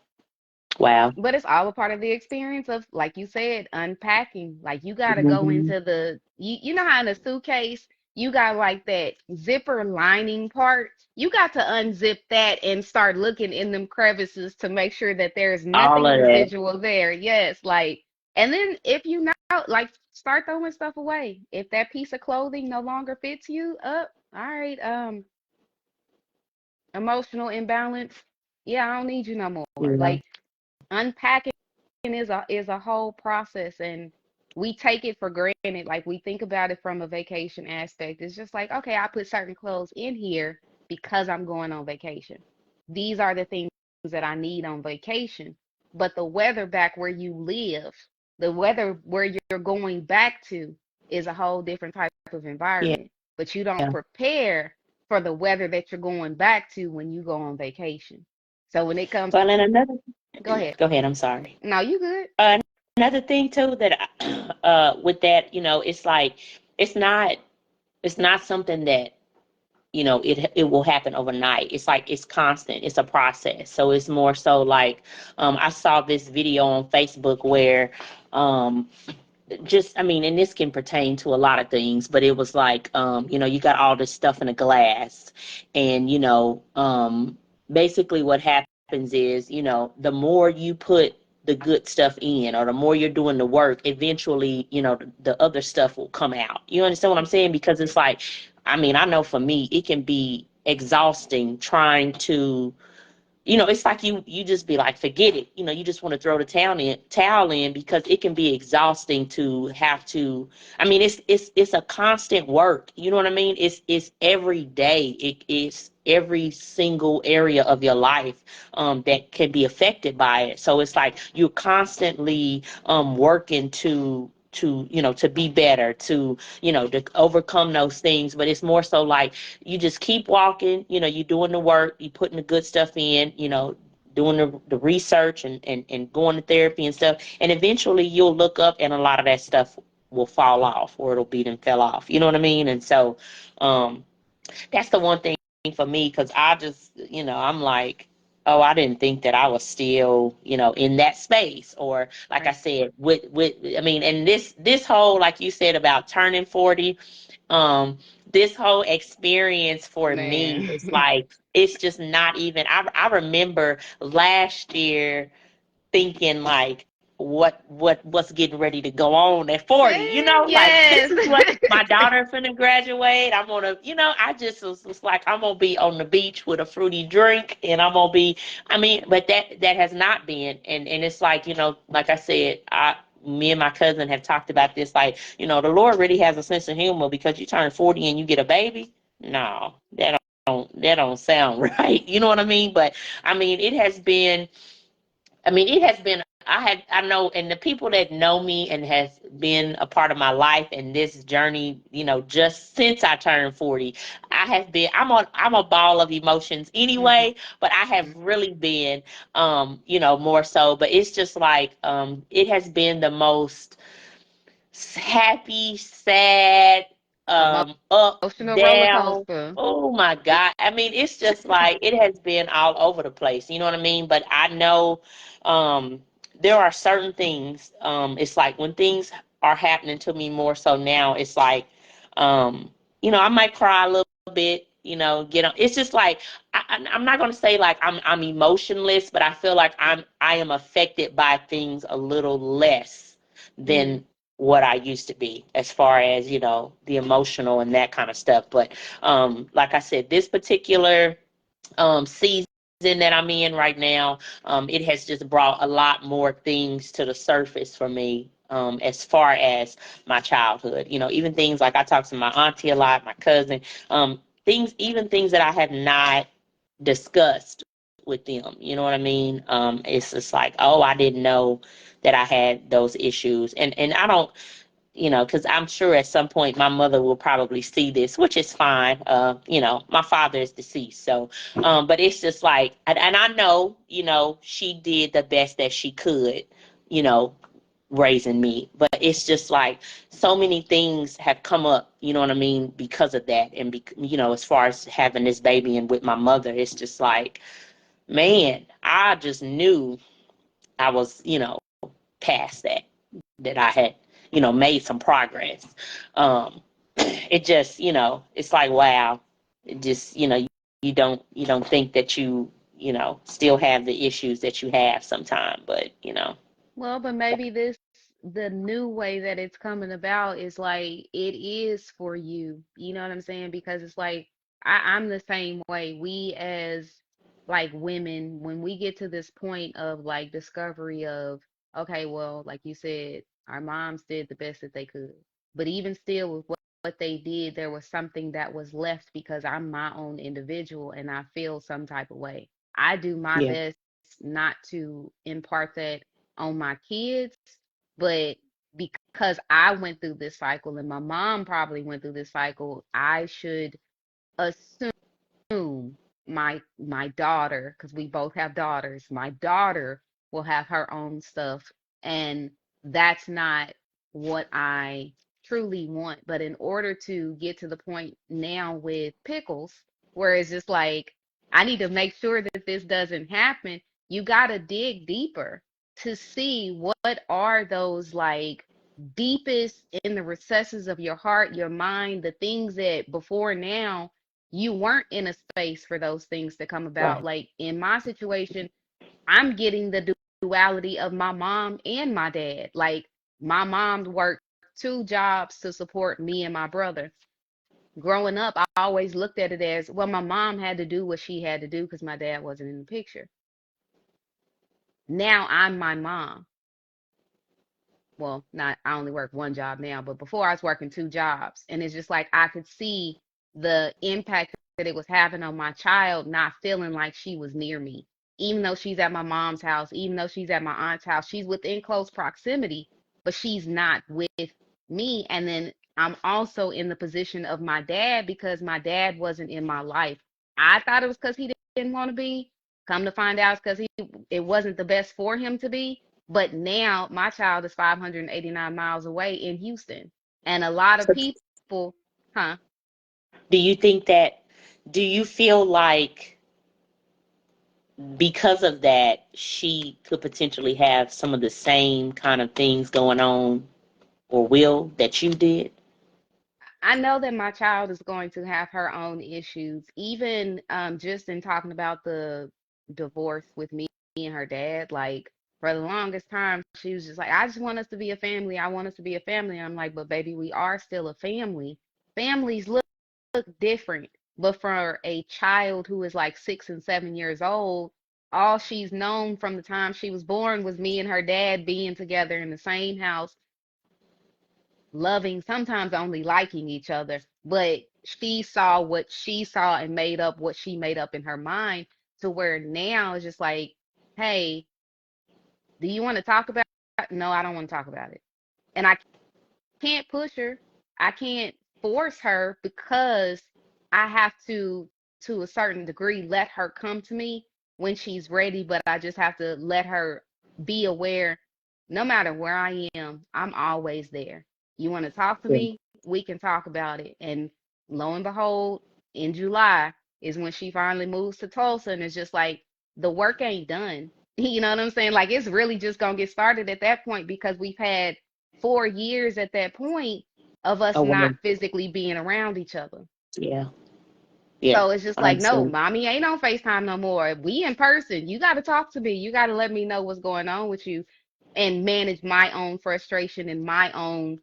Wow. But it's all a part of the experience of, like you said, unpacking. Like you got to go Hmm. into you know how in a suitcase, you got like that zipper lining part. You got to unzip that and start looking in them crevices to make sure that there's All nothing of that. residual there. Yes. Like, and then if you not, like, start throwing stuff away. If that piece of clothing no longer fits you, up, all right, emotional imbalance. Yeah, I don't need you no more. Yeah. Like, unpacking is a whole process, and we take it for granted. Like, we think about it from a vacation aspect. It's just like, okay, I put certain clothes in here because I'm going on vacation. These are the things that I need on vacation. But the weather back where you live, the weather where you're going back to, is a whole different type of Yeah. environment. But you don't prepare for the weather that you're going back to when you go on vacation. So when it comes, Well, and another, go ahead. go ahead. I'm sorry. No, you good. Another thing too that with that, it's like it's not it's not something that it will happen overnight. It's like it's constant. It's a process. So it's more so like I saw this video on Facebook where um, just I mean, and this can pertain to a lot of things, but it was like you got all this stuff in a glass, and basically what happens is the more you put the good stuff in, or the more you're doing the work, eventually the other stuff will come out. You understand what I'm saying? Because it's like, I mean, I know for me it can be exhausting trying to, it's like you just be like, forget it. You just want to throw the towel in because it can be exhausting to have to. I mean, it's a constant work. You know what I mean? It's every day. It is every single area of your life that can be affected by it. So it's like you're constantly working to be better, to overcome those things. But it's more so like you just keep walking, you're doing the work, you putting the good stuff in, doing the research and going to therapy and stuff. And eventually you'll look up and a lot of that stuff will fall off, or it'll be then fell off. You know what I mean? And so that's the one thing for me, because I just, I'm like, oh, I didn't think that I was still, in that space. Or like I Right. said, with I mean, and this whole, like you said about turning 40, um, this whole experience for me Man. is like, it's just not even, I remember last year thinking like, what's getting ready to go on at 40, like this Yes. is what my daughter finna graduate. I'm gonna, I just was like, I'm gonna be on the beach with a fruity drink, and I'm gonna be, I mean, but that has not been. And it's like, like I said, me and my cousin have talked about this, like, the Lord really has a sense of humor, because you turn 40 and you get a baby. No, that don't sound right. You know what I mean? But I mean, it has been, I know, and the people that know me and has been a part of my life and this journey, just since I turned 40, I'm a ball of emotions Mhm. anyway, but I have really been, more so. But it's just like, it has been the most happy, sad, up, Emotional roller down. coaster. Oh my God. I mean, it's just like it has been all over the place. You know what I mean? But I know um there are certain things. It's like when things are happening to me more so now, it's like um I might cry a little bit, get on. It's just like I'm not gonna say like I'm emotionless, but I feel like I am affected by things a little less Mm-hmm. than what I used to be as far as, the emotional and that kind of stuff. But like I said, this particular season that I'm in right now, it has just brought a lot more things to the surface for me, as far as my childhood. Even things like I talk to my auntie a lot, my cousin, even things that I have not discussed with them. You know what I mean? It's just like, oh, I didn't know that I had those issues, and I don't, because I'm sure at some point my mother will probably see this, which is fine. My father is deceased, so, but it's just like, and I know, she did the best that she could, you know, raising me, but it's just like so many things have come up, you know what I mean, because of that, and as far as having this baby and with my mother, it's just like, man, I just knew I was, past that I had, made some progress. Um, it just, it's like, wow, it just, you don't think that still have the issues that you have sometime, but. Well, but maybe the new way that it's coming about is like it is for you. You know what I'm saying? Because it's like I'm the same way. We as like women, when we get to this point of like discovery of, okay, well, like you said, our moms did the best that they could. But even still with what they did, there was something that was left because I'm my own individual and I feel some type of way. I do my Yeah. best not to impart that on my kids, but because I went through this cycle and my mom probably went through this cycle, I should assume my daughter, because we both have daughters, my daughter will have her own stuff. And that's not what I truly want. But in order to get to the point now with pickles, where it's just like, I need to make sure that this doesn't happen, you got to dig deeper to see what are those like deepest in the recesses of your heart, your mind, the things that before now you weren't in a space for those things to come about. Right. Like in my situation, I'm getting the duality of my mom and my dad. Like my mom worked two jobs to support me and my brother. Growing up, I always looked at it as, well, my mom had to do what she had to do because my dad wasn't in the picture. Now I'm my mom. Well, not I only work one job now, but before I was working two jobs. And it's just like I could see the impact that it was having on my child, not feeling like she was near me. Even though she's at my mom's house, even though she's at my aunt's house, she's within close proximity, but she's not with me. And then I'm also in the position of my dad because my dad wasn't in my life. I thought it was because he didn't want to be. Come to find out, it's because it wasn't the best for him to be. But now my child is 589 miles away in Houston. And a lot of So people, huh? do you think that, do you feel like because of that, she could potentially have some of the same kind of things going on or will that you did? I know that my child is going to have her own issues, even just in talking about the divorce with me and her dad. Like, for the longest time, she was just like, I just want us to be a family. I want us to be a family. I'm like, but baby, we are still a family. Families look different. But for a child who is like 6 and 7 years old, all she's known from the time she was born was me and her dad being together in the same house, loving, sometimes only liking each other. But she saw what she saw and made up what she made up in her mind to where now it's just like, hey, do you want to talk about it? No, I don't want to talk about it. And I can't push her. I can't force her because I have to a certain degree, let her come to me when she's ready. But I just have to let her be aware no matter where I am, I'm always there. You want to talk to Yeah. me? We can talk about it. And lo and behold, in July is when she finally moves to Tulsa. And it's just like the work ain't done. You know what I'm saying? Like it's really just going to get started at that point because we've had 4 years at that point of us Oh, not wow. physically being around each other. Yeah. Yeah. So it's just like, no, Honestly. mommy ain't on FaceTime no more. We in person. You got to talk to me. You got to let me know what's going on with you and manage my own frustration and my own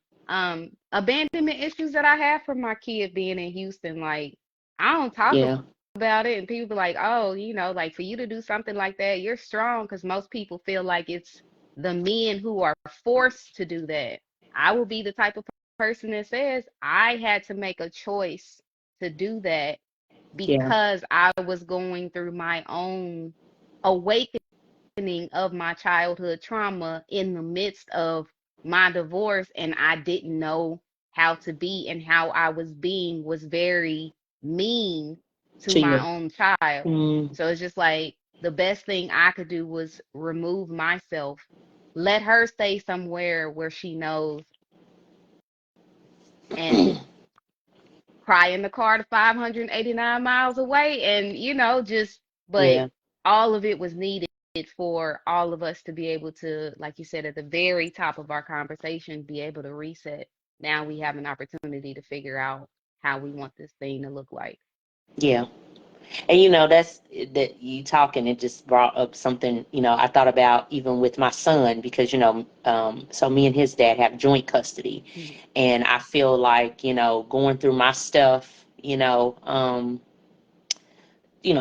abandonment issues that I have from my kid being in Houston. Like, I don't talk Yeah. about it. And people be like, oh, like for you to do something like that, you're strong because most people feel like it's the men who are forced to do that. I will be the type of person that says I had to make a choice to do that Yeah. because I was going through my own awakening of my childhood trauma in the midst of my divorce, and I didn't know how to be, and how I was being was very mean to To my you. own child. Mm, So it's just like the best thing I could do was remove myself, let her stay somewhere where she knows, and cry in the car to 589 miles away, and just, but yeah. all of it was needed for all of us to be able to, like you said at the very top of our conversation, be able to reset. Now we have an opportunity to figure out how we want this thing to look like. Yeah. And that's that you talking, it just brought up something, I thought about even with my son because, so me and his dad have joint custody. Mhm. And I feel like, going through my stuff,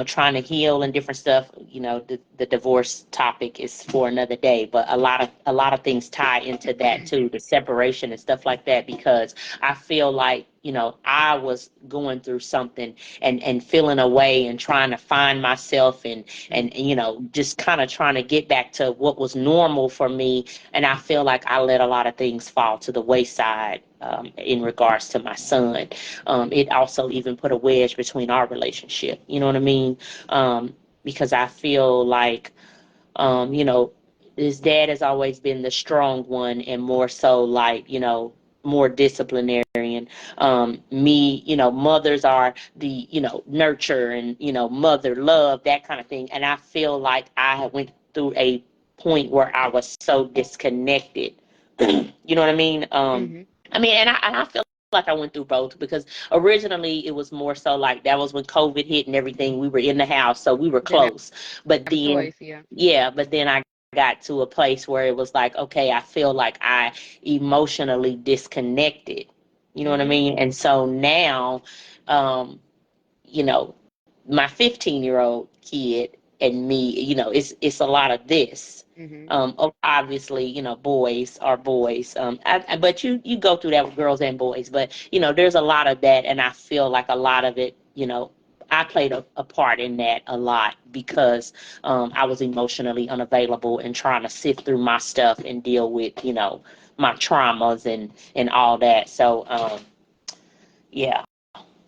trying to heal and different stuff. The divorce topic is for another day, but a lot of things tie into that too, the separation and stuff like that, because I feel like, I was going through something and feeling away and trying to find myself and just kind of trying to get back to what was normal for me. And I feel like I let a lot of things fall to the wayside, in regards to my son. It also even put a wedge between our relationship. You know what I mean? Because I feel like, his dad has always been the strong one and more so like, more disciplinarian. Me, mothers are the, nurture and, mother love, that kind of thing. And I feel like I went through a point where I was so disconnected. You know what I mean? Mhm. I mean, and I feel like I went through both because originally it was more so like that was when COVID hit and everything. We were in the house, so we were Didn't close. But have a then, choice. Yeah. yeah, but then I got to a place where it was like, okay, I feel like I emotionally disconnected. You know what I Mhm. mean? And so now, um, you know, my 15-year-old kid and me, it's a lot of this. Mhm. Obviously, boys are boys. But you go through that with girls and boys. But there's a lot of that, and I feel like a lot of it, I played a part in that a lot because I was emotionally unavailable and trying to sift through my stuff and deal with, my traumas and all that. So yeah,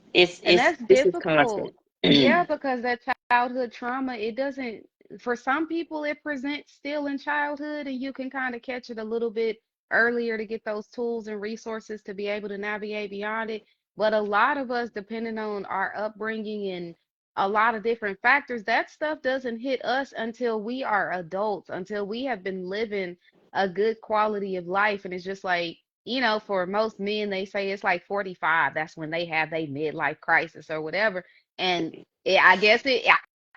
And it's that's this is constant. difficult. Yeah, because that childhood trauma, it doesn't, for some people, it presents still in childhood, and you can kind of catch it a little bit earlier to get those tools and resources to be able to navigate beyond it. But a lot of us, depending on our upbringing and a lot of different factors, that stuff doesn't hit us until we are adults, until we have been living a good quality of life. And it's just like, for most men, they say it's like 45. That's when they have their midlife crisis or whatever. And I guess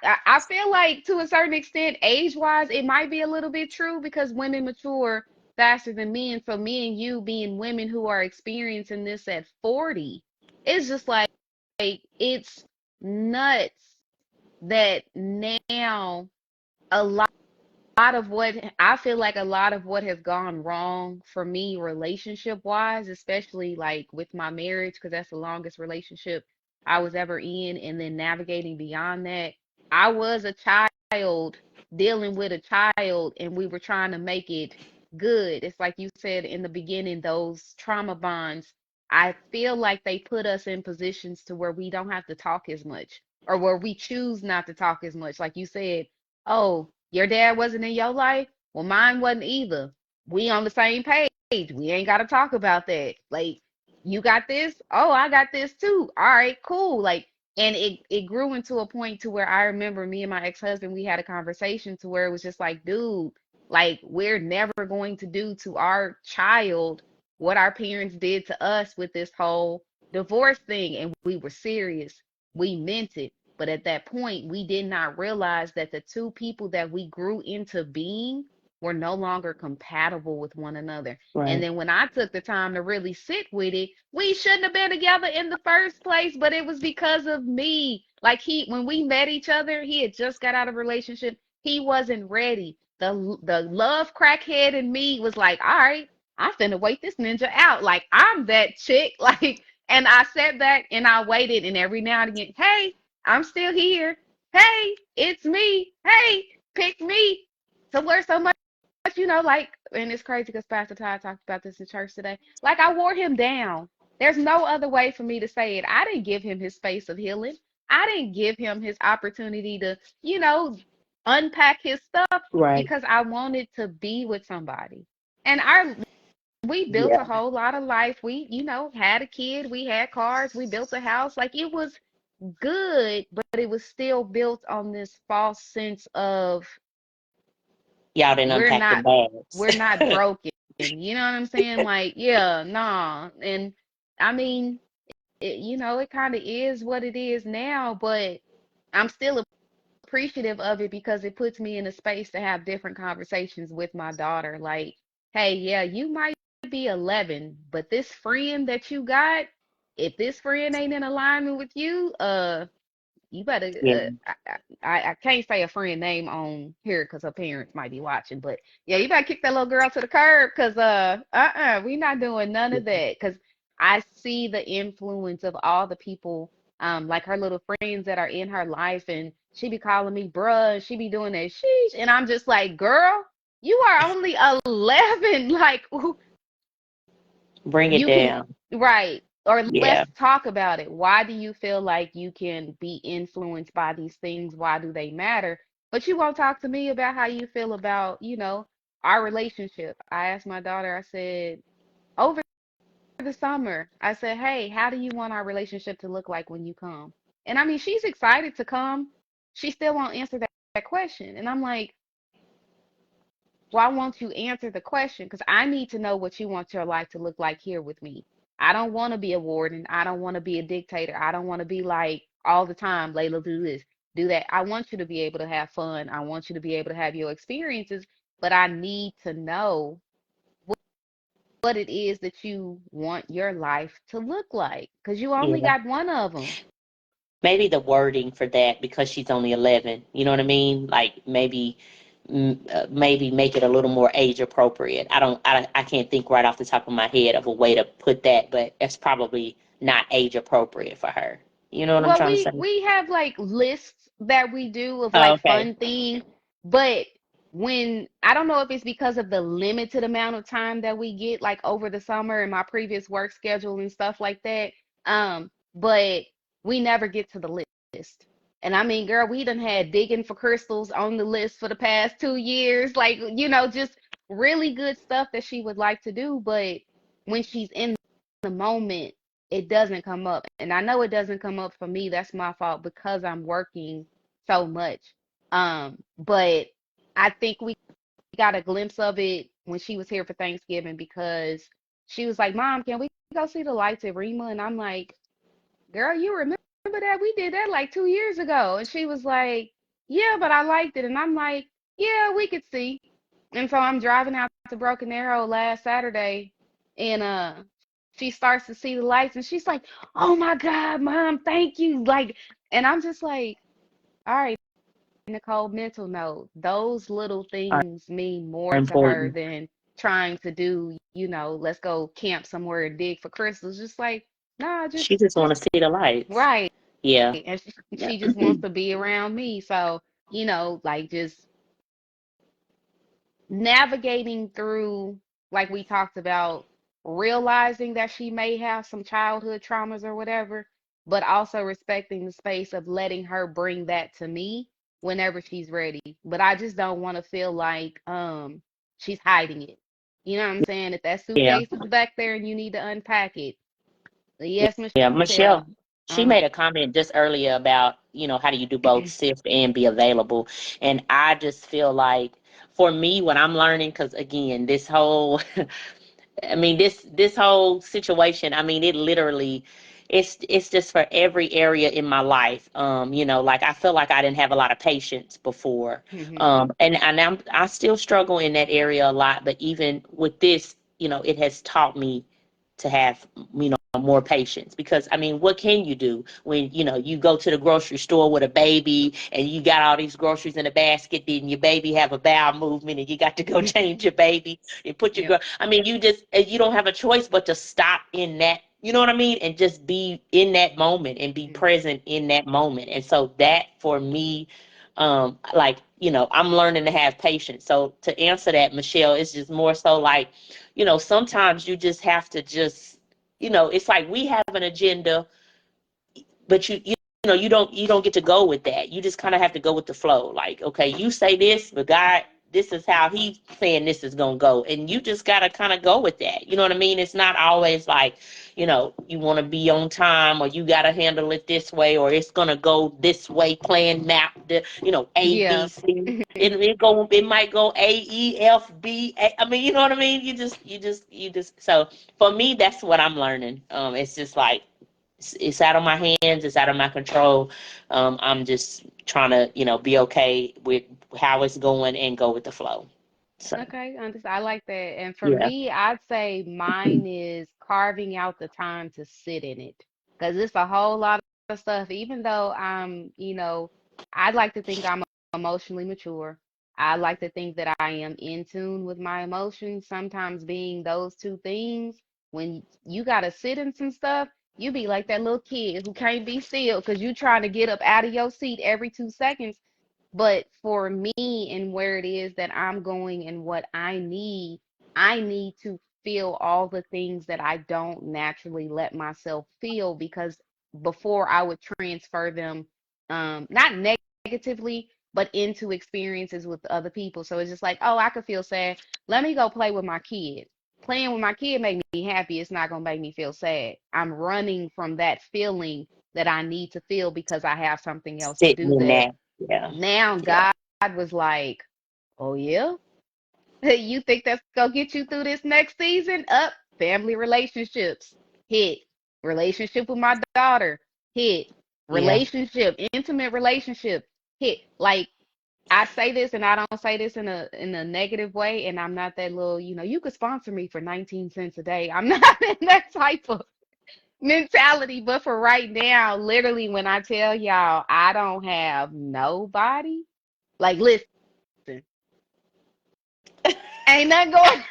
I feel like to a certain extent, age-wise, it might be a little bit true because women mature faster than men. So me and you being women who are experiencing this at 40, it's just like it's nuts that now a lot of what I feel like a lot of what has gone wrong for me relationship wise, especially like with my marriage, because that's the longest relationship I was ever in, and then navigating beyond that. I was a child dealing with a child, and we were trying to make it good. It's like you said in the beginning, those trauma bonds. I feel like they put us in positions to where we don't have to talk as much, or where we choose not to talk as much. Like you said, oh, your dad wasn't in your life? Well, mine wasn't either. We on the same page. We ain't got to talk about that. Like, you got this? Oh, I got this too. All right, cool. Like, and it grew into a point to where I remember me and my ex-husband, we had a conversation to where it was just like, dude, like we're never going to do to our child what our parents did to us with this whole divorce thing, and we were serious. We meant it. But at that point, we did not realize that the two people that we grew into being were no longer compatible with one another. And Right. then when I took the time to really sit with it, we shouldn't have been together in the first place, but it was because of me. Like when we met each other, he had just got out of a relationship. He wasn't ready. The love crackhead in me was like, all right, I'm finna wait this ninja out. Like I'm that chick. Like, and I sat back and I waited, and every now and again, hey, I'm still here. Hey, it's me. Hey, pick me. So we're so much, like, and it's crazy because Pastor Todd talked about this in church today. Like I wore him down. There's no other way for me to say it. I didn't give him his space of healing. I didn't give him his opportunity to, unpack his stuff Right. because I wanted to be with somebody. And we built a Yeah. whole lot of life. We, had a kid, we had cars, we built a house. Like it was good, but it was still built on this false sense of Y'all didn't we're unpack the not bags. we're not broken. You know what I'm saying? Like, yeah, nah. And I mean, it kind of is what it is now, but I'm still appreciative of it because it puts me in a space to have different conversations with my daughter. Like, hey, yeah, you might be 11, but this friend that you got, if this friend ain't in alignment with you, you better. Yeah. I can't say a friend name on here because her parents might be watching, but yeah, you better kick that little girl to the curb because we not doing none of that because I see the influence of all the people, like her little friends that are in her life, and she be calling me bruh, and she be doing that sheesh, and I'm just like, girl, you are only 11, like Bring it you can, down. right, or let's Yeah. talk about it. Why do you feel like you can be influenced by these things? Why do they matter? But you won't talk to me about how you feel about, our relationship. I asked my daughter, I said, over the summer, I said, hey, how do you want our relationship to look like when you come? And I mean, she's excited to come. She still won't answer that question. And I'm like, why won't you answer the question? Because I need to know what you want your life to look like here with me. I don't want to be a warden. I don't want to be a dictator. I don't want to be like all the time, Layla, do this, do that. I want you to be able to have fun. I want you to be able to have your experiences, but I need to know what it is that you want your life to look like because you only Yeah. got one of them. Maybe the wording for that, because she's only 11, you know what I mean? Like maybe, maybe make it a little more age appropriate. I can't think right off the top of my head of a way to put that, but it's probably not age appropriate for her. You know what I'm Well, trying to we say? we have like lists that we do of Oh, like okay. fun things, but when I don't know if it's because of the limited amount of time that we get like over the summer and my previous work schedule and stuff like that, but we never get to the list. And I mean, girl, we done had digging for crystals on the list for the past 2 years, like, just really good stuff that she would like to do, but when she's in the moment it doesn't come up. And I know it doesn't come up for me. That's my fault because I'm working so much. But I think we got a glimpse of it when she was here for Thanksgiving because she was like, Mom, can we go see the lights at Rima? And I'm like, girl, you remember that? We did that like 2 years ago. And she was like, yeah, but I liked it. And I'm like, yeah, we could see. And so I'm driving out to Broken Arrow last Saturday, and she starts to see the lights, and she's like, "Oh my God, Mom, thank you!" Like, and I'm just like, "All right, Nicole, mental note. Those little Are things mean more to her important. than trying to do, let's go camp somewhere and dig for crystals. Just like, nah, She just, just want just to see the lights. right." Yeah. And Yeah. she just wants to be around me. So, like just navigating through, like we talked about, realizing that she may have some childhood traumas or whatever, but also respecting the space of letting her bring that to me whenever she's ready. But I just don't want to feel like she's hiding it. You know what I'm saying? If that Yeah. suitcase is back there and you need to unpack it, yes, Yeah. Michelle. Michelle, she Um, made a comment just earlier about, how do you do both, sift and be available? And I just feel like for me, what I'm learning, because again, this whole I mean, this whole situation, I mean, it literally, it's just for every area in my life. Like I feel like I didn't have a lot of patience before. Hmm. I still struggle in that area a lot, but even with this, it has taught me to have, more patience. Because I mean, what can you do when you go to the grocery store with a baby and you got all these groceries in a basket, then your baby have a bowel movement and you got to go change your baby and put your Yep. I mean, you don't have a choice but to stop in that, you know what I mean, and just be in that moment and be Hmm. present in that moment. And so that for me, like, I'm learning to have patience. So to answer that, Michelle, it's just more so like, sometimes you just have to just, it's like we have an agenda, but you don't get to go with that. You just kind of have to go with the flow. Like, okay, you say this, but God, this is how He's saying this is gonna go, and you just gotta kind of go with that. You know what I mean? It's not always like, you want to be on time, or you gotta handle it this way, or it's gonna go this way. Plan map the, A B Yeah. C. It might go AEFB. I mean, you know what I mean? You just. So for me, that's what I'm learning. It's just like it's out of my hands. It's out of my control. I'm just trying to, be okay with how it's going and go with the flow. So, Okay, I like that. And for yeah. me, I'd say mine is carving out the time to sit in it. Because it's a whole lot of stuff. Even though I'd like to think I'm emotionally mature. I like to think that I am in tune with my emotions. Sometimes being those two things, when you gotta sit in some stuff, you be like that little kid who can't be still because you trying to get up out of your seat every 2 seconds. But for me and where it is that I'm going and what I need to feel all the things that I don't naturally let myself feel because before I would transfer them, not negatively, but into experiences with other people. So it's just like, oh, I could feel sad. Let me go play with my kid. Playing with my kid make me happy. It's not gonna make me feel sad. I'm running from that feeling that I need to feel because I have something else to Sitting do in that. that. Yeah. Now Yeah. God was like, "Oh yeah, you think that's gonna get you through this next season? Up, family relationships hit, relationship with my daughter hit, Yeah. relationship, intimate relationship hit." Like I say this, and I don't say this in a negative way, and I'm not that little, you could sponsor me for 19 cents a day. I'm not in that type of mentality, but for right now, literally, when I tell y'all I don't have nobody, like listen. Ain't nothing going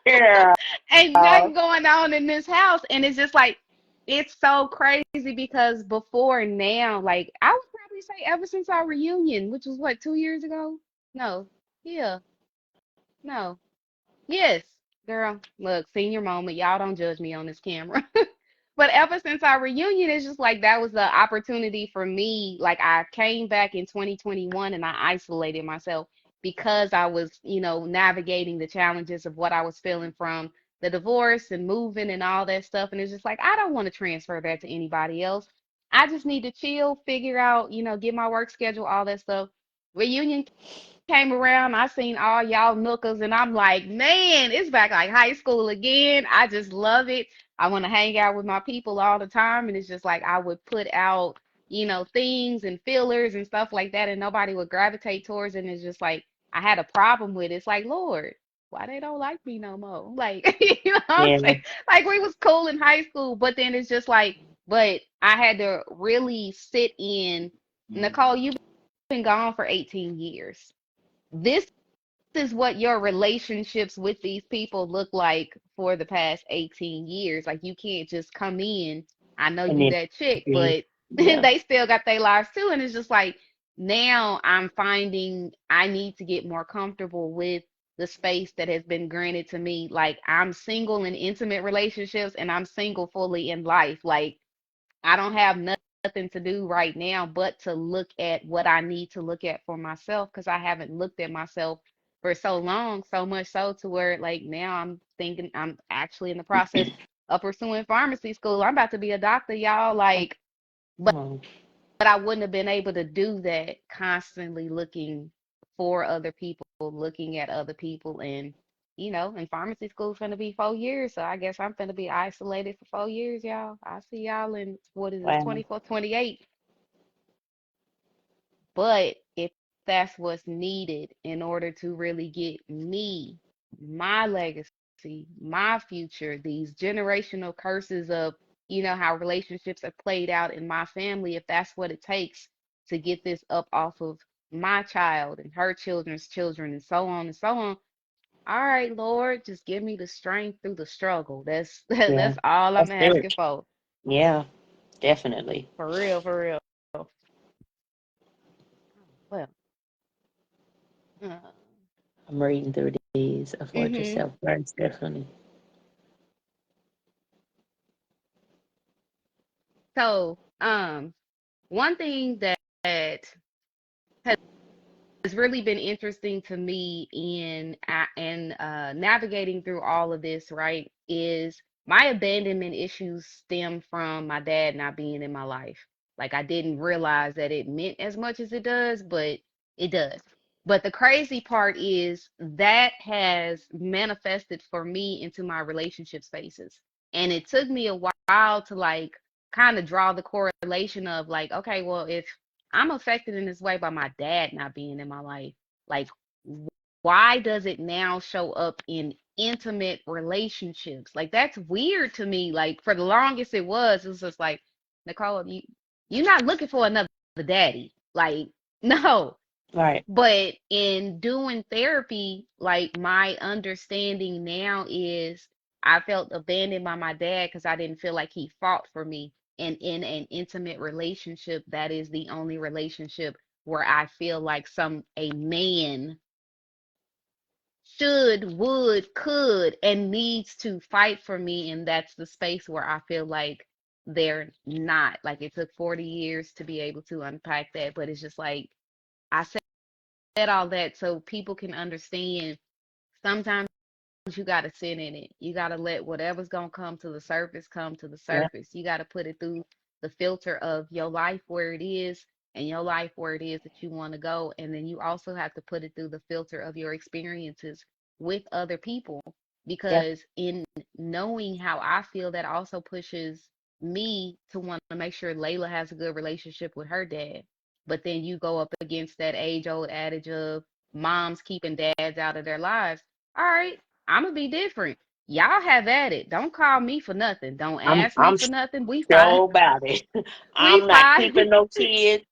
Yeah. ain't nothing going on in this house. And it's just like it's so crazy because before now, like I would probably say ever since our reunion, which was what, 2 years ago? No. Yeah. No. Yes. Girl, look, senior moment. Y'all don't judge me on this camera. But ever since our reunion, it's just like that was the opportunity for me. Like I came back in 2021 and I isolated myself because I was, navigating the challenges of what I was feeling from the divorce and moving and all that stuff. And it's just like, I don't want to transfer that to anybody else. I just need to chill, figure out, get my work schedule, all that stuff. Reunion came around, I seen all y'all nookers, and I'm like, man, it's back like high school again. I just love it. I want to hang out with my people all the time, and it's just like I would put out, things and fillers and stuff like that, and nobody would gravitate towards it. And it's just like I had a problem with it. It's like, Lord, why they don't like me no more? Like, you know what I'm Yeah. saying? Like we was cool in high school, but then it's just like, but I had to really sit in. Nicole, you've been gone for 18 years. This is what your relationships with these people look like for the past 18 years. Like you can't just come in. I know And you then, that chick, see, but yeah. they still got their lives too. And it's just like now I'm finding I need to get more comfortable with the space that has been granted to me. Like I'm single in intimate relationships and I'm single fully in life. Like I don't have nothing to do right now but to look at what I need to look at for myself because I haven't looked at myself for so long, so much so to where like now I'm thinking I'm actually in the process of pursuing pharmacy school. I'm about to be a doctor, y'all. Like, but Oh, I wouldn't have been able to do that constantly looking for other people, looking at other people and and pharmacy school's gonna be 4 years, so I guess I'm gonna be isolated for 4 years, y'all. I see y'all in what is this, Wow. 24, 28. But if that's what's needed in order to really get me, my legacy, my future, these generational curses of, how relationships are played out in my family, if that's what it takes to get this up off of my child and her children's children and so on and so on. All right, Lord, just give me the strength through the struggle. That's Yeah. that's all I'm That's asking good. for. Yeah, definitely. For real, for real. Well, uh, I'm reading through these. Afford mhm. yourself first, definitely. So, one thing that has really been interesting to me in navigating through all of this, right, is my abandonment issues stem from my dad not being in my life. Like I didn't realize that it meant as much as it does, but it does. But the crazy part is that has manifested for me into my relationship spaces. And it took me a while to like kind of draw the correlation of like, okay, well, if I'm affected in this way by my dad not being in my life. Like, why does it now show up in intimate relationships? Like, that's weird to me. Like, for the longest it was just like, Nicole, you're not looking for another daddy. Like, no. Right. But in doing therapy, like my understanding now is I felt abandoned by my dad because I didn't feel like he fought for me. And in an intimate relationship, that is the only relationship where I feel like a man should, would, could, and needs to fight for me. And that's the space where I feel like they're not. Like it took 40 years to be able to unpack that, but it's just like I said all that so people can understand sometimes you got to sit in it. You got to let whatever's going to come to the Yeah. surface. You got to put it through the filter of your life where it is and your life where it is that you want to go. And then you also have to put it through the filter of your experiences with other people. Yeah. Because in knowing how I feel, that also pushes me to want to make sure Layla has a good relationship with her dad. But then you go up against that age old adage of moms keeping dads out of their lives. All right, I'm gonna be different. Y'all have at it. Don't call me for nothing. Don't ask me I'm for nothing. We fine. sure about it. We I'm not fine. keeping no kids.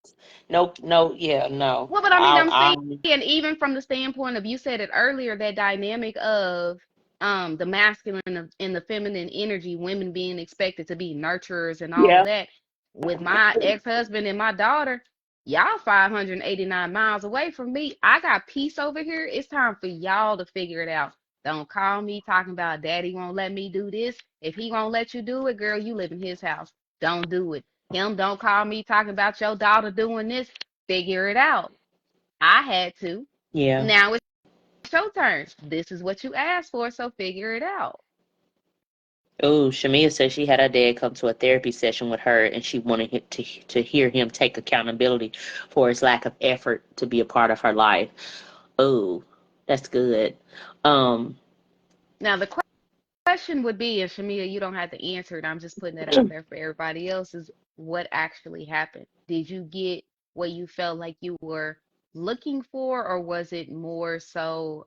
No, no, yeah, no. Well, but I mean, I'm saying I'm even from the standpoint of you said it earlier, that dynamic of the masculine and the feminine energy, women being expected to be nurturers and all of yeah, that. With my ex-husband and my daughter, y'all 589 miles away from me. I got peace over here. It's time for y'all to figure it out. Don't call me talking about daddy won't let me do this. If he won't let you do it, girl, you live in his house. Don't do it. Him don't call me talking about your daughter doing this. Figure it out. I had to. yeah. Now it's your turn. This is what you asked for, so figure it out. Oh, Shamia said she had her dad come to a therapy session with her, and she wanted to hear him take accountability for his lack of effort to be a part of her life. Oh, that's good. Um, Now the question would be, and Shamia, you don't have to answer it. I'm just putting it out there for everybody else. Is what actually happened? Did you get what you felt like you were looking for, or was it more so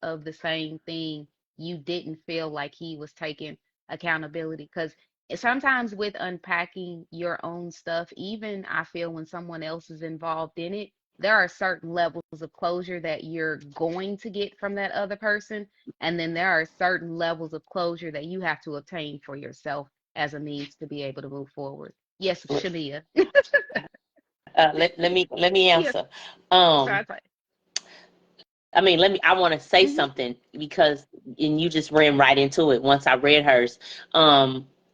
of the same thing? You didn't feel like he was taking accountability because sometimes with unpacking your own stuff, even I feel when someone else is involved in it, there are certain levels of closure that you're going to get from that other person, and then there are certain levels of closure that you have to obtain for yourself as a means to be able to move forward. Yes, Shamia. let me Yes, answer. Um, try, try. I want to say Hmm. something because, and you just ran right into it once I read hers.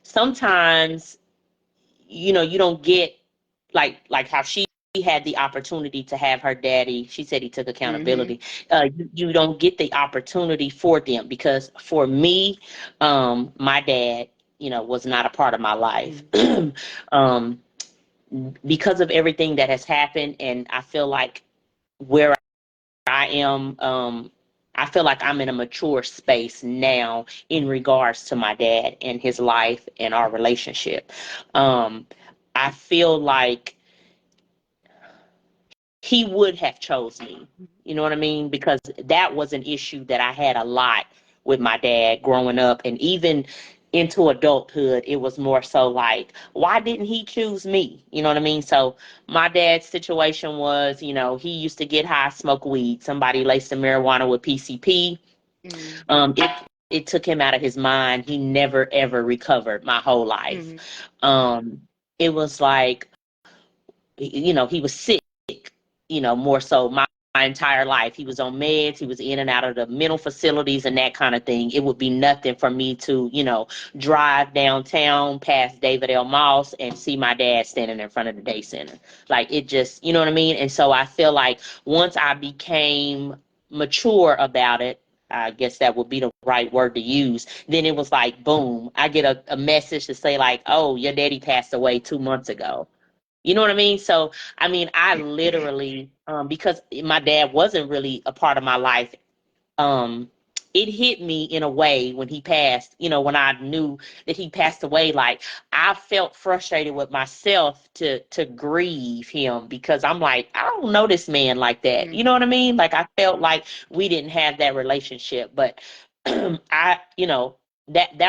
Sometimes, you don't get like how she had the opportunity to have her daddy. She said he took Hmm. accountability. You don't get the opportunity for them because for me, my dad, was not a part of my life. Hmm. um, because of everything that has happened, and I feel like where I am. I feel like I'm in a mature space now in regards to my dad and his life and our relationship. Um, I feel like he would have chose me. You know what I mean? Because that was an issue that I had a lot with my dad growing up, and even into adulthood, it was more so like, why didn't he choose me? You know what I mean? So my dad's situation was, he used to get high, smoke weed. Somebody laced the marijuana with PCP. It took him out of his mind. He never ever recovered my whole life. Mm-hmm. It was like, he was sick, more so my entire life. He was on meds. He was in and out of the mental facilities and that kind of thing. It would be nothing for me to, drive downtown past David L. Moss and see my dad standing in front of the day center. Like, it just, you know what I mean? And so I feel like once I became mature about it, I guess that would be the right word to use. Then it was like, boom, I get a message to say like, oh, your daddy passed away 2 months ago. You know what I mean? So, I mean, I literally, because my dad wasn't really a part of my life, um, it hit me in a way when he passed, when I knew that he passed away. Like, I felt frustrated with myself to grieve him, because I'm like, I don't know this man like that. You Mm-hmm. know what I mean? Like, I felt like we didn't have that relationship, but that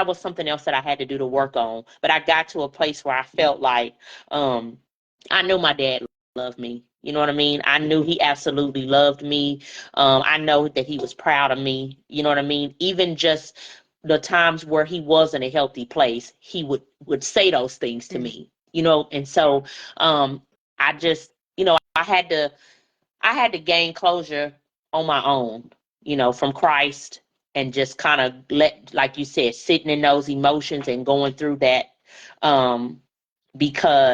was something else that I had to do to work on. But I got to a place where I felt like, um, I knew my dad loved me. You know what I mean? I knew he absolutely loved me. I know that he was proud of me. You know what I mean? Even just the times where he was in a healthy place, he would say those things to me. And so, um, I just, I had to gain closure on my own. From Christ, and just kind of like you said, sitting in those emotions and going through that, um, because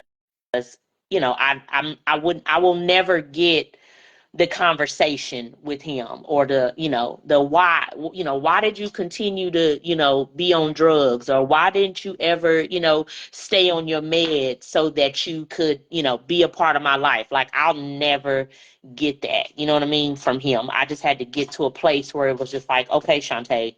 I will never get the conversation with him, or the why. Why did you continue to be on drugs, or why didn't you ever stay on your meds so that you could be a part of my life? Like, I'll never get that, you know what I mean, from him. I just had to get to a place where it was just like, okay, Shantae,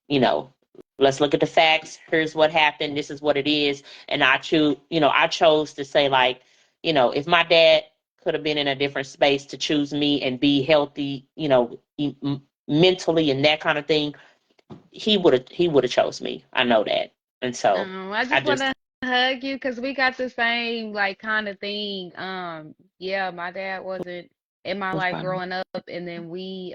you know, let's look at the facts. Here's what happened. This is what it is. And I chose to say, like, if my dad could have been in a different space to choose me and be healthy, mentally and that kind of thing, he would have chose me. I know that. And so I I just want just, to hug you because we got the same like kind of thing. Yeah, my dad wasn't in my life growing up, and then we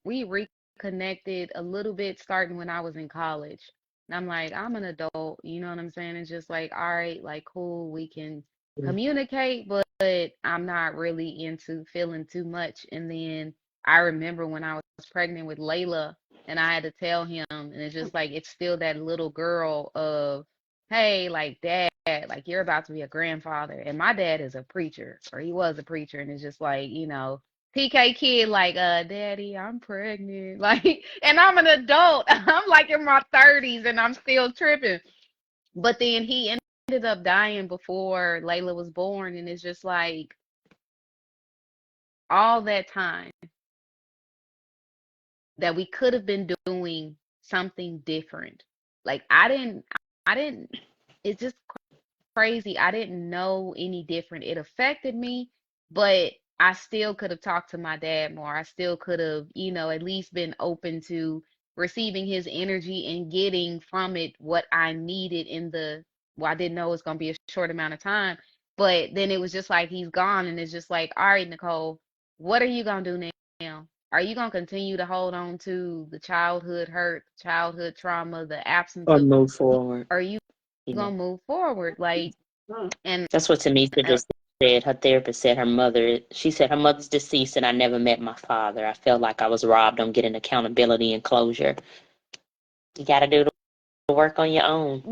reconnected a little bit starting when I was in college. And I'm like, I'm an adult, you know what I'm saying? It's just like, all right, like cool, we can communicate, but I'm not really into feeling too much. And then I remember when I was pregnant with Layla, and I had to tell him, and it's just like it's still that little girl of, hey, like dad, like you're about to be a grandfather, and my dad is a preacher, or he was a preacher, and it's just like PK kid, like daddy, I'm pregnant, like, and I'm an adult, I'm like in my 30s, and I'm still tripping. But then he ended up dying before Layla was born, and it's just like all that time that we could have been doing something different. Like I didn't it's just crazy. I didn't know any different. It affected me, but I still could have talked to my dad more. I still could have, at least been open to receiving his energy and getting from it what I needed well, I didn't know it was going to be a short amount of time, but then it was just like he's gone, and it's just like, all right, Nicole, what are you going to do now? Are you going to continue to hold on to the childhood hurt, childhood trauma, the absence or of, move forward. are you You know, going to move forward? Like, and that's what Tamika uh, just said. Her therapist said she said her mother's deceased and I never met my father. I felt like I was robbed. I'm getting accountability and closure. You got to do the work on your own.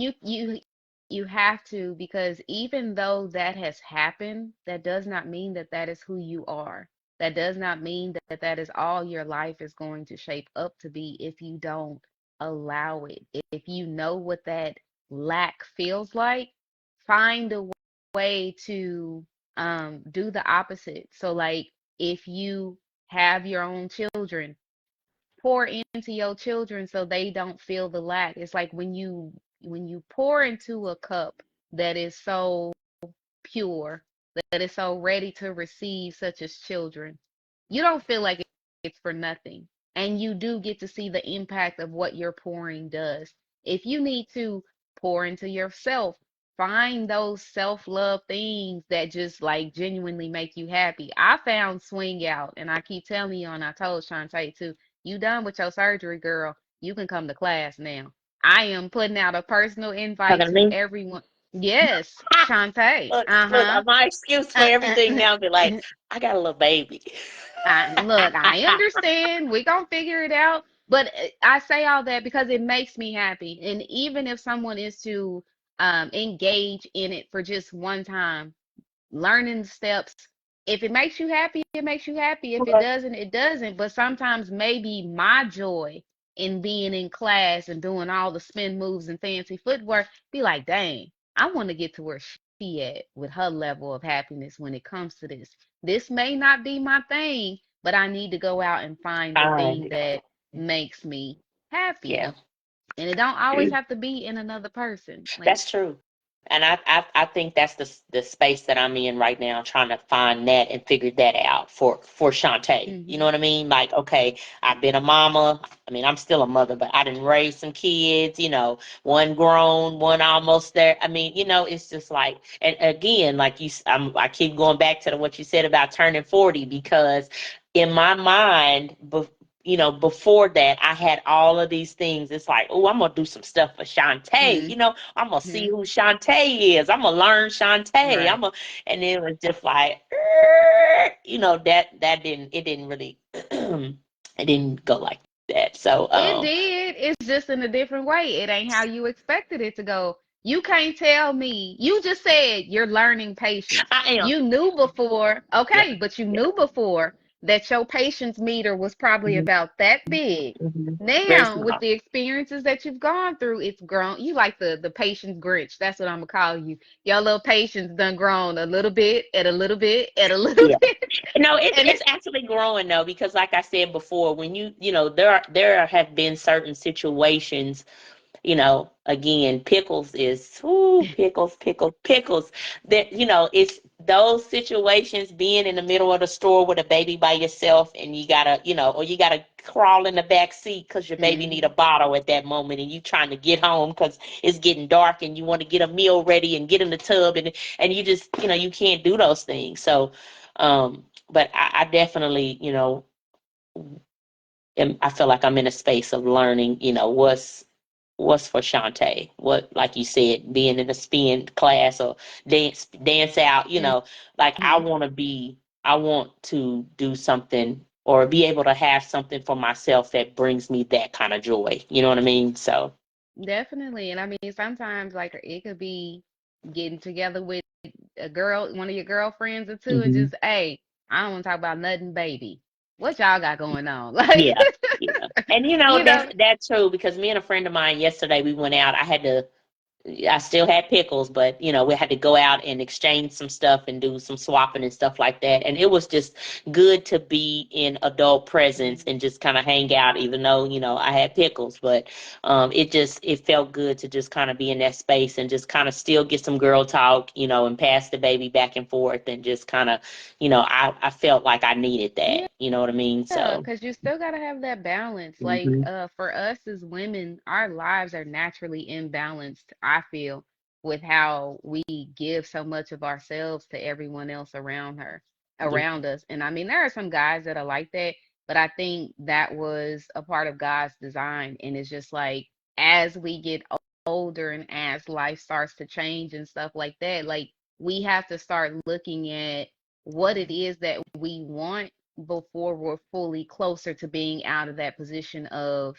you have to, because even though that has happened, that does not mean that that is who you are. That does not mean that that is all your life is going to shape up to be if you don't allow it. If you know what that lack feels like, find a way to do the opposite. So like if you have your own children, pour into your children so they don't feel the lack. It's like when you pour into a cup that is so pure, that is so ready to receive, such as children, you don't feel like it's for nothing. And you do get to see the impact of what your pouring does. If you need to pour into yourself, find those self love things that just like genuinely make you happy. I found Swing Out, and I keep telling you, and I told Shantae too, you done with your surgery, girl. You can come to class now. I am putting out a personal invite Talking to to me? everyone. Yes, Shantae. Look, my excuse for everything now be like, I got a little baby. Look, I understand. We gonna figure it out. But I say all that because it makes me happy. And even if someone is to engage in it for just one time, learning the steps. If it makes you happy, it makes you happy. If it Okay. doesn't, it doesn't. But sometimes maybe my joy in being in class and doing all the spin moves and fancy footwork be like, dang, I want to get to where she at with her level of happiness when it comes to this. This may not be my thing, but I need to go out and find the thing Fine. that makes me happy. Yeah. And it don't always have to be in another person. Like, That's true. And I think that's the space that I'm in right now, trying to find that and figure that out for Shantae. You know hmm what I mean? Like, okay, I've been a mama. I mean, I'm still a mother, but I didn't raise some kids, one grown, one almost there. I mean, it's just like, and again, like I keep going back to what you said about turning 40, because in my mind, before that, I had all of these things. It's like, oh, I'm gonna do some stuff for Shantae. hmm I'm gonna see who Shantae is. I'm gonna learn Shantae. Right. And it was just like, that didn't really, it didn't go like that. So, It did. It's just in a different way. It ain't how you expected it to go. You can't tell me. You just said you're learning patience. I am. You knew before, Yeah, okay, but you yeah. knew before that your patience meter was probably Mhm, about that big. mhm. Very Now, with small. the experiences that you've gone through, it's grown. You like the patience Grinch. That's what I'm gonna call you. Your little patience done grown a little bit, at a little bit, at a little Yeah. bit, No, it's and it's it's actually growing though, because like I said before, when there have been certain situations. Again, pickles is, pickles, pickles, pickles. That, it's those situations, being in the middle of the store with a baby by yourself, and you gotta, or you gotta crawl in the back seat because your baby need a hmm bottle at that moment, and you trying to get home because it's getting dark, and you want to get a meal ready and get in the tub, and you just, you can't do those things. So, but I definitely, I feel like I'm in a space of learning, what's for Shantae. What, like you said, being in a spin class or dance out, like I want to do something or be able to have something for myself that brings me that kind of joy. You know what I mean? So, Definitely. And I mean, sometimes like it could be getting together with a girl, one of your girlfriends or two, and hmm just, hey, I don't want to talk about nothing, baby. What y'all got going on? Like, yeah, yeah. And you that's know, that's true, because me and a friend of mine yesterday, we went out. I still had pickles, but we had to go out and exchange some stuff and do some swapping and stuff like that. And it was just good to be in adult presence mhm. and just kind of hang out, even though, I had pickles. But it felt good to just kind of be in that space and just kind of still get some girl talk, and pass the baby back and forth, and just kind of, I felt like I needed that. You know what I mean? Yeah, So, because you still got to have that balance. Like, hmm for us as women, our lives are naturally imbalanced, I feel, with how we give so much of ourselves to everyone else yeah, around us. And I mean, there are some guys that are like that, but I think that was a part of God's design. And it's just like, as we get older and as life starts to change and stuff like that, like, we have to start looking at what it is that we want before we're fully closer to being out of that position of,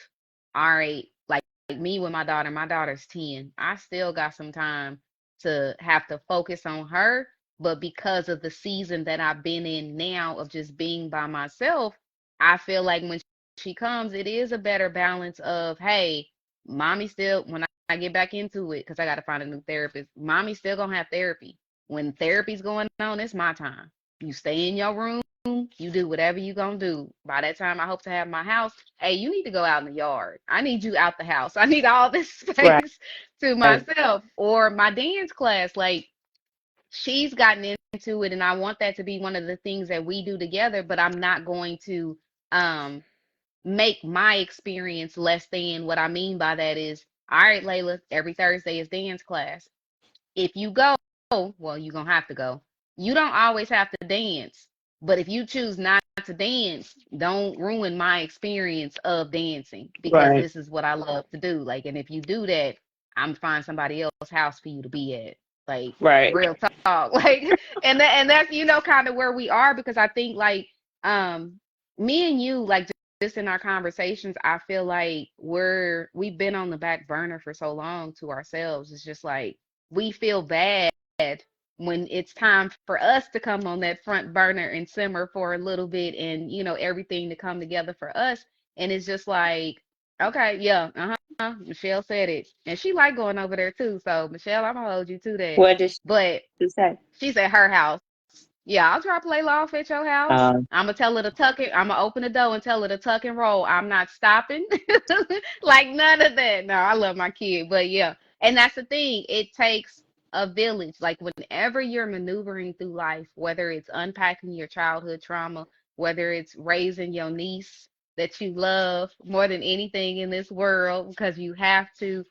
all right, like me with my daughter's 10. I still got some time to have to focus on her, but because of the season that I've been in now of just being by myself, I feel like when she comes, it is a better balance of, hey, mommy still, when I get back into it, because I got to find a new therapist, mommy still gonna have therapy. When therapy's going on, it's my time. You stay in your room you do whatever you gonna do. By that time, I hope to have my house. Hey, you need to go out in the yard. I need you out the house. I need all this Right. space to myself. Or my dance class, like she's gotten into it, and I want that to be one of the things that we do together. But I'm not going to um make my experience less than. What I mean by that is, all right, Layla, every Thursday is dance class. If you go, well, you're gonna have to go. You don't always have to dance, but if you choose not to dance, don't ruin my experience of dancing because Right. this is what I love to do. Like, and if you do that, I'm find somebody else's house for you to be at. Like, Right. real talk. Like, and that's kind of where we are because I think like um me and you like just in our conversations, I feel like we've been on the back burner for so long to ourselves. It's just like we feel bad when it's time for us to come on that front burner and simmer for a little bit and everything to come together for us. And it's just like, okay, yeah, Michelle said it, and she like going over there too. So Michelle, I'm gonna hold you to that. What did But she say? she's at her house. Yeah, I'll drop Layla off at your house. Um, I'm gonna tell her to tuck it. I'm gonna open the door and tell her to tuck and roll. I'm not stopping. Like none of that. No, I love my kid, but yeah. And that's the thing. It takes a village. Like whenever you're maneuvering through life, whether it's unpacking your childhood trauma, whether it's raising your niece that you love more than anything in this world, because you have to,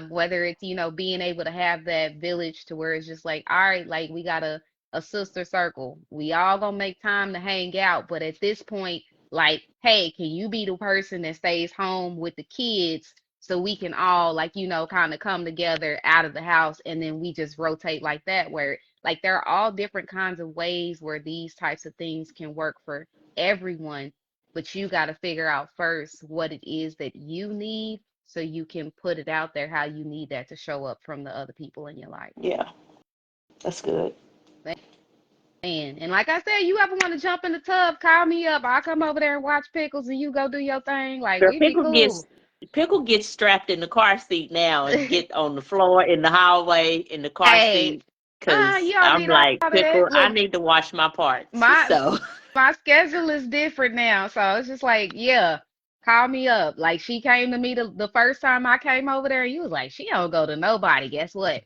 whether it's, being able to have that village to where it's just like, all right, like we gotta a sister circle. We all gonna make time to hang out, but at this point, like, hey, can you be the person that stays home with the kids so we can all like, kind of come together out of the house and then we just rotate like that where like there are all different kinds of ways where these types of things can work for everyone, but you got to figure out first what it is that you need so you can put it out there how you need that to show up from the other people in your life. yeah, that's good. And like I said, you ever want to jump in the tub, call me up. I'll come over there and watch Pickles and you go do your thing. Like, Girl, we be cool. Pickle gets strapped in the car seat now and get on the floor in the hallway in the car Hey, seat because you don't I'm need all like, of that. Pickle, I Look, need to wash my parts. my So, my schedule is different now. So it's just like, yeah, call me up. Like she came to me the first time I came over there, and you was like, she don't go to nobody. Guess what?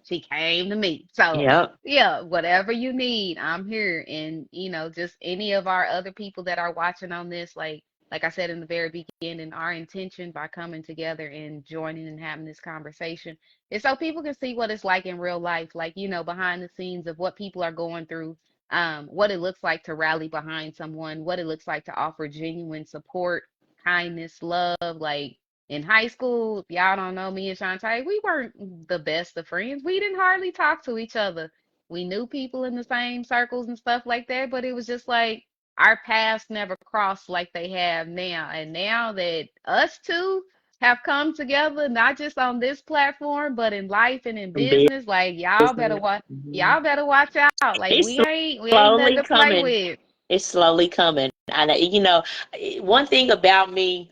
She came to me. So yeah, yeah, whatever you need, I'm here. And just any of our other people that are watching on this, like I said in the very beginning, our intention by coming together and joining and having this conversation is so people can see what it's like in real life, like behind the scenes of what people are going through, what it looks like to rally behind someone, what it looks like to offer genuine support, kindness, love, like in high school, if y'all don't know me and ShonTa, we weren't the best of friends. We didn't hardly talk to each other. We knew people in the same circles and stuff like that, but it was just like our paths never crossed like they have now. And now that us two have come together, not just on this platform, but in life and in some business, like business. y'all better watch out. Like It's we ain't nothing slowly to play coming. with. It's slowly coming. And one thing about me,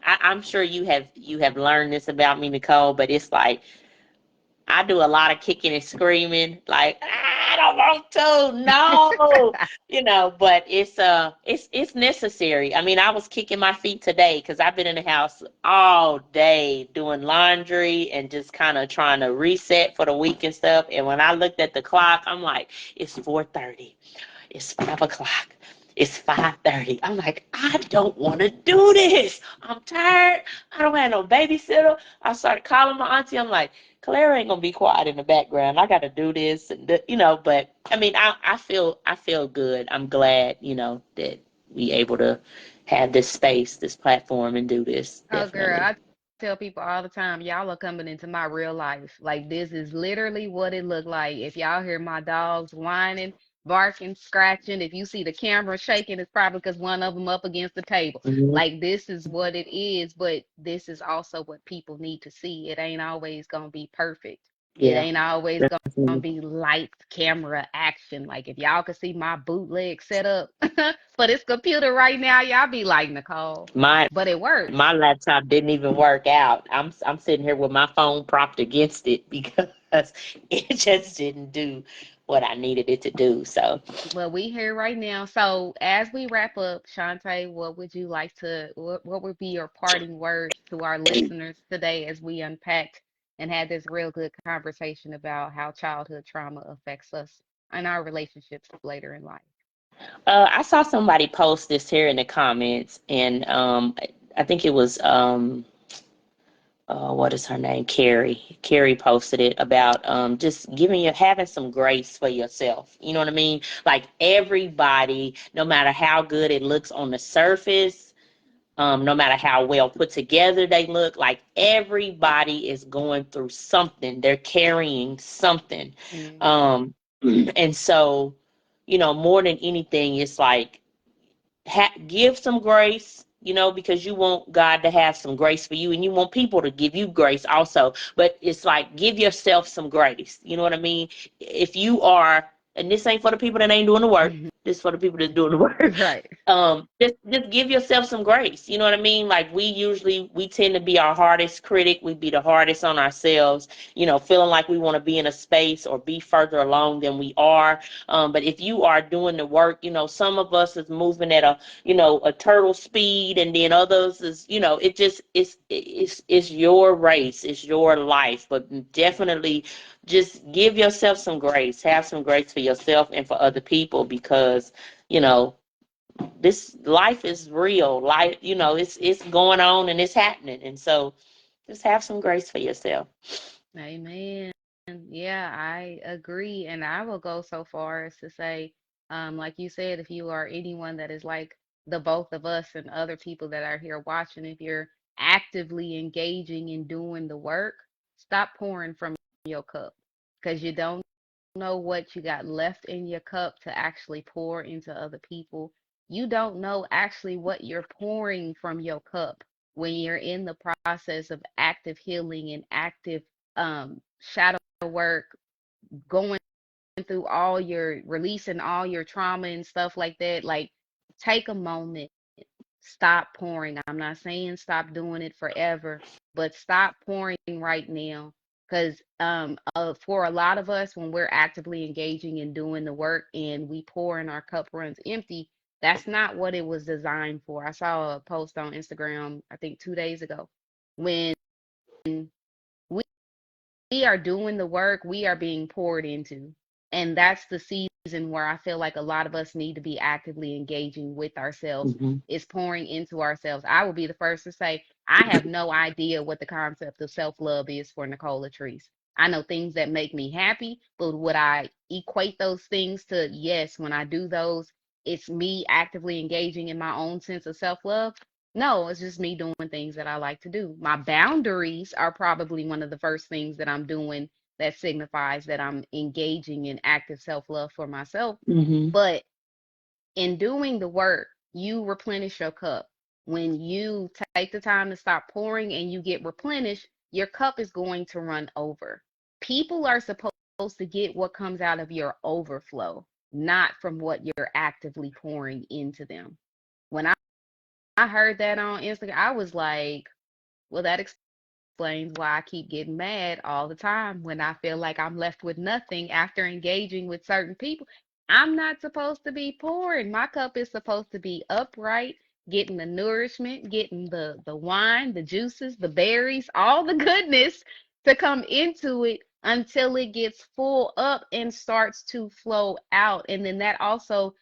I'm sure you have learned this about me, Nikole, but it's like I do a lot of kicking and screaming, like I don't want to, no, But it's necessary. I mean, I was kicking my feet today because I've been in the house all day doing laundry and just kind of trying to reset for the week and stuff. And when I looked at the clock, I'm like, it's 4:30. It's 5 o'clock. It's 5:30. I'm like, I don't want to do this. I'm tired. I don't have no babysitter. I started calling my auntie. I'm like, Clara ain't gonna be quiet in the background. I got to do this, But I mean, I feel good. I'm glad, that we able to have this space, this platform, and do this. Oh, girl, Definitely. I tell people all the time, y'all are coming into my real life. Like, this is literally what it looked like. If y'all hear my dogs whining, barking, scratching, if you see the camera shaking, it's probably because one of them up against the table. Mhm. Like, this is what it is, but this is also what people need to see. It ain't always going to be perfect. It Yeah, ain't always going to definitely. be lights, camera, action. Like, if y'all could see my bootleg setup for this computer right now, y'all be like, Nikole. My But it works. my laptop didn't even work out. I'm sitting here with my phone propped against it because it just didn't do. what I needed it to do. So Well, we here right now. So as we wrap up, Shantae, what would be your parting words to our listeners today as we unpacked and had this real good conversation about how childhood trauma affects us and our relationships later in life? I saw somebody post this here in the comments, and I think it was what is her name? Carrie. Carrie posted it about just having some grace for yourself. You know what I mean? Like everybody, no matter how good it looks on the surface, no matter how well put together they look, like everybody is going through something. They're carrying something. Mm-hmm. Um, and so, more than anything, it's like give some grace, because you want God to have some grace for you, and you want people to give you grace also. But it's like, give yourself some grace. You know what I mean? If you are, and this ain't for the people that ain't doing the work, this is for the people that's doing the work. Right. Just give yourself some grace. You know what I mean? Like we tend to be our hardest critic. We be the hardest on ourselves, feeling like we want to be in a space or be further along than we are. But if you are doing the work, some of us is moving at a turtle speed, and then others is, it just it's your race, it's your life. But definitely just give yourself some grace, have some grace for yourself and for other people, because you know this life is real. Life, it's going on and it's happening. And so just have some grace for yourself. Amen. Yeah, I agree. And I will go so far as to say, like you said, if you are anyone that is like the both of us and other people that are here watching, if you're actively engaging in doing the work, stop pouring from your cup because you don't know what you got left in your cup to actually pour into other people. You don't know actually what you're pouring from your cup when you're in the process of active healing and active shadow work, going through all your releasing all your trauma and stuff like that. Like, take a moment, stop pouring. I'm not saying stop doing it forever, but stop pouring right now. Because for a lot of us, when we're actively engaging in doing the work and we pour and our cup runs empty, that's not what it was designed for. I saw a post on Instagram, I think 2 days ago, when we we are doing the work, we are being poured into. And that's the season where I feel like a lot of us need to be actively engaging with ourselves, Mm-hmm. is pouring into ourselves. I will be the first to say, I have no idea what the concept of self love is for Nicole Latrice. I know things that make me happy, but would I equate those things to, yes, when I do those, it's me actively engaging in my own sense of self love? No, it's just me doing things that I like to do. My boundaries are probably one of the first things that I'm doing that signifies that I'm engaging in active self love for myself. Mm-hmm. But in doing the work, you replenish your cup. When you take the time to stop pouring and you get replenished, your cup is going to run over. People are supposed to get what comes out of your overflow, not from what you're actively pouring into them. When I heard that on Instagram, I was like, well, that explains why I keep getting mad all the time when I feel like I'm left with nothing after engaging with certain people. I'm not supposed to be pouring. My cup is supposed to be upright, getting the nourishment, getting the wine, the juices, the berries, all the goodness to come into it until it gets full up and starts to flow out. And then that also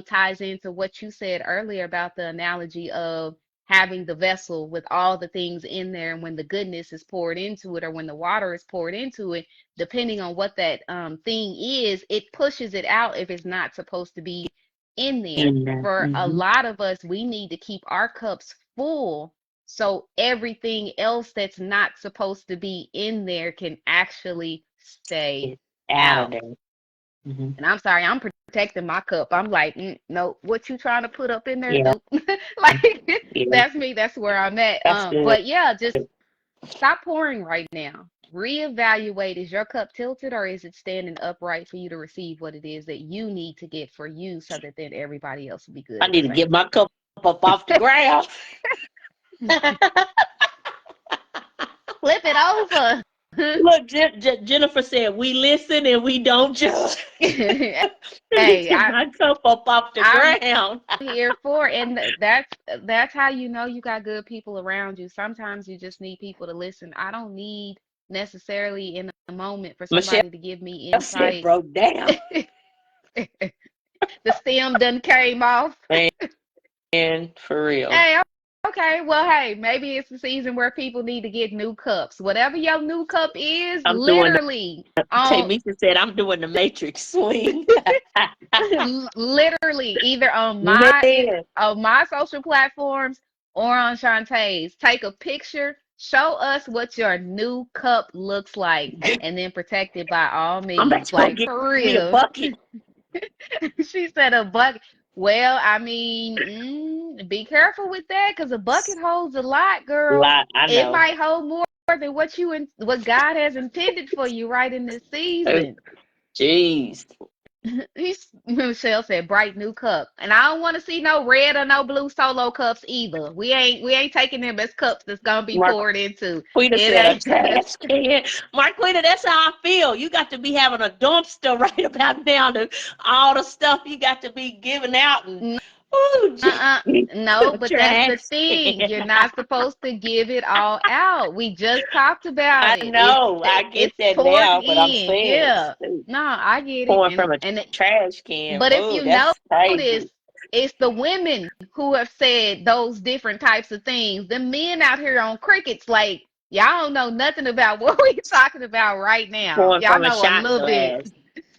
ties into what you said earlier about the analogy of having the vessel with all the things in there, and when the goodness is poured into it or when the water is poured into it, depending on what that thing is, it pushes it out if it's not supposed to be in there. In there. For a Mm-hmm. lot of us, we need to keep our cups full so everything else that's not supposed to be in there can actually stay It's out of out. there. Mm-hmm. And I'm sorry, I'm protecting my cup. I'm like, no, what you trying to put up in there? Yeah. Nope. Like, Yeah. that's me. That's where I'm at. That's good. But yeah, just stop pouring right now. Reevaluate, is your cup tilted or is it standing upright for you to receive what it is that you need to get for you so that then everybody else will be good I at the need to same get my cup up off the ground. time. Flip it over. Look, Jennifer said, we listen and we don't judge. Hey, Lifting my cup up off the I'm ground. here for, and that's how you know you got good people around you. Sometimes you just need people to listen. I don't need necessarily in a moment for Michelle somebody to give me said, insight. broke down. The stem done came off. Man, for real. Hey, okay. Well, hey, maybe it's the season where people need to get new cups. Whatever your new cup is, I'm doing, literally on Tamisha said, I'm doing the Matrix swing. literally either on Man, my social platforms or on Shantae's. Take a picture, show us what your new cup looks like, and then protect it by all I'm about means. to go Like get for me a real. bucket. She said a bucket. Well, I mean, be careful with that because a bucket holds a lot, girl. I It know. might hold more than what God has intended for you right in this Oh, season. jeez. Michelle said bright new cup. And I don't want to see no red or no blue solo cups either. We ain't taking them as cups that's gonna be poured into. Marquita It said a ain't trash can. Marquita, that's how I feel. You got to be having a dumpster right about now. All the stuff you got to be giving out. And, ooh, no, but that's trash the thing. can. You're not supposed to give it all out. We just talked about I it. know. I get It's that poured now, but I'm in. saying, Yeah. No, I get it. pouring from a And trash can. but if Oh, you that's notice, crazy. it's the women who have said those different types of things. The men out here on crickets, like, y'all don't know nothing about what we're talking about right now. Pouring Y'all from a know a shot little bit. glass.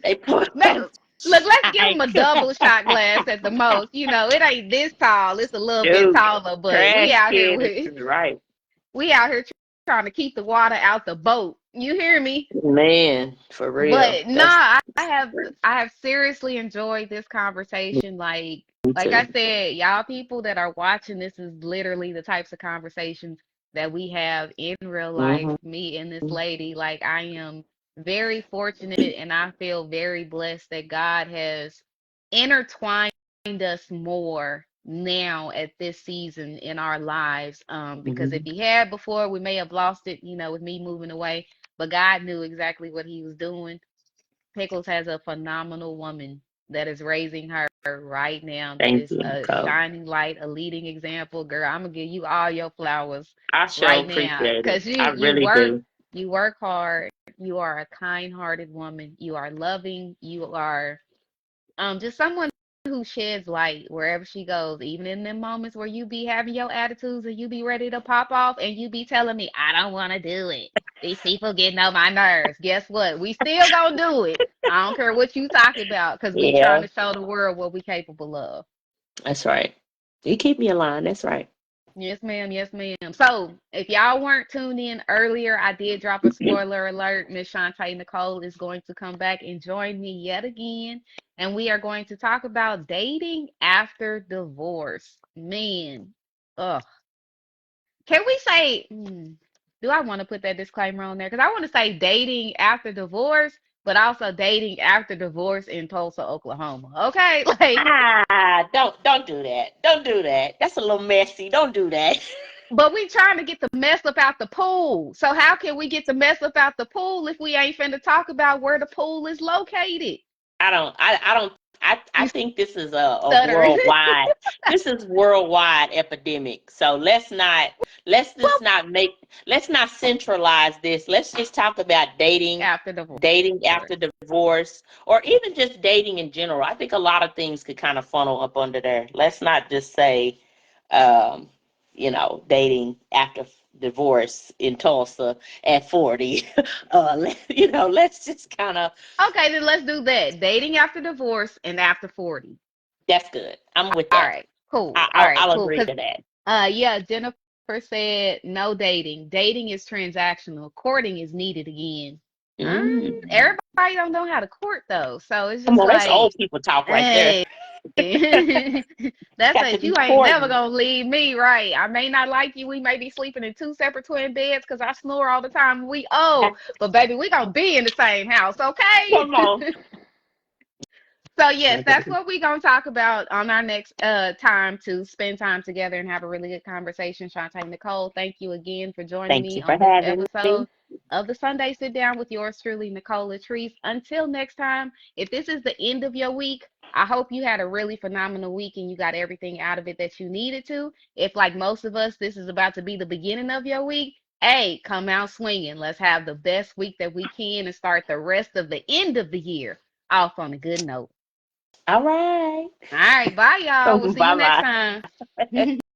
They pour Man, from look, let's give shot them a glass. double shot glass at the most. You know, it ain't this tall. It's a little bit Dude, taller, but we trash out here can with is right. we out here trying to keep the water out the boat. You hear me? Man, for real. But nah, That's I have seriously enjoyed this conversation. me Like I too. said, y'all people that are watching, this is literally the types of conversations that we have in real life. Hmm. Me and this lady, like I am very fortunate and I feel very blessed that God has intertwined us more now at this season in our lives. Because if Hmm. he had before, we may have lost it, with me moving away. But God knew exactly what he was doing. Pickles has a phenomenal woman that is raising her right now. That Thank is you, a Nicole. shining light, a leading example. Girl, I'm gonna give you all your flowers I sure right now. appreciate it. Cause I you really work do. you work hard. You are a kind-hearted woman. You are loving. You are just someone who sheds light wherever she goes, even in them moments where you be having your attitudes and you be ready to pop off and you be telling me, I don't want to do it. These people getting on my nerves. Guess what? We still gonna do it. I don't care what you talking about, because we trying Yeah, to show the world what we capable of. that's right. You keep me in line. That's right. Yes, ma'am. Yes, ma'am. So, if y'all weren't tuned in earlier, I did drop a spoiler alert. Miss ShonTa Nikole is going to come back and join me yet again, and we are going to talk about dating after divorce. Man, ugh. Can we say? Do I want to put that disclaimer on there? Because I want to say dating after divorce, but also dating after divorce in Tulsa, Oklahoma. Okay, like. Don't do that. Don't do that. That's a little messy. Don't do that. But we trying to get the mess up out the pool. So how can we get the mess up out the pool if we ain't finna talk about where the pool is located? I don't I You think this is a stuttering. this is worldwide epidemic. So let's Well, just not make let's not centralize this. Let's just talk about after divorce. dating after divorce, or even just dating in general. I think a lot of things could kind of funnel up under there. Let's not just say um, dating after divorce in Tulsa at 40. Let's just kind of. Okay, then let's do that. Dating after divorce and after 40. That's good. I'm with All that. right, cool. I, All I'll, right, I'll cool. agree Cause to that. yeah, Jennifer said no dating. Dating is transactional. Courting is needed again. Mm. Everybody don't know how to court though. So it's Come just on, that's like, old people talk right there. hey, that's Got to like be you ain't never courting. gonna leave me, right? I may not like you. We may be sleeping in two separate twin beds because I snore all the time. We but baby, we gonna be in the same house, okay? Come on. So yes, that's what we gonna talk about on our next time to spend time together and have a really good conversation. Shantae Nicole, thank you again for joining Thank me you for on this having me. episode of the Sunday Sit Down with yours truly, Nicole Latrice. Until next time, if this is the end of your week, I hope you had a really phenomenal week and you got everything out of it that you needed to. If, like most of us, this is about to be the beginning of your week, hey, come out swinging. Let's have the best week that we can and start the rest of the end of the year off on a good note. All right. All right, bye, y'all. We'll see you Bye next bye. time.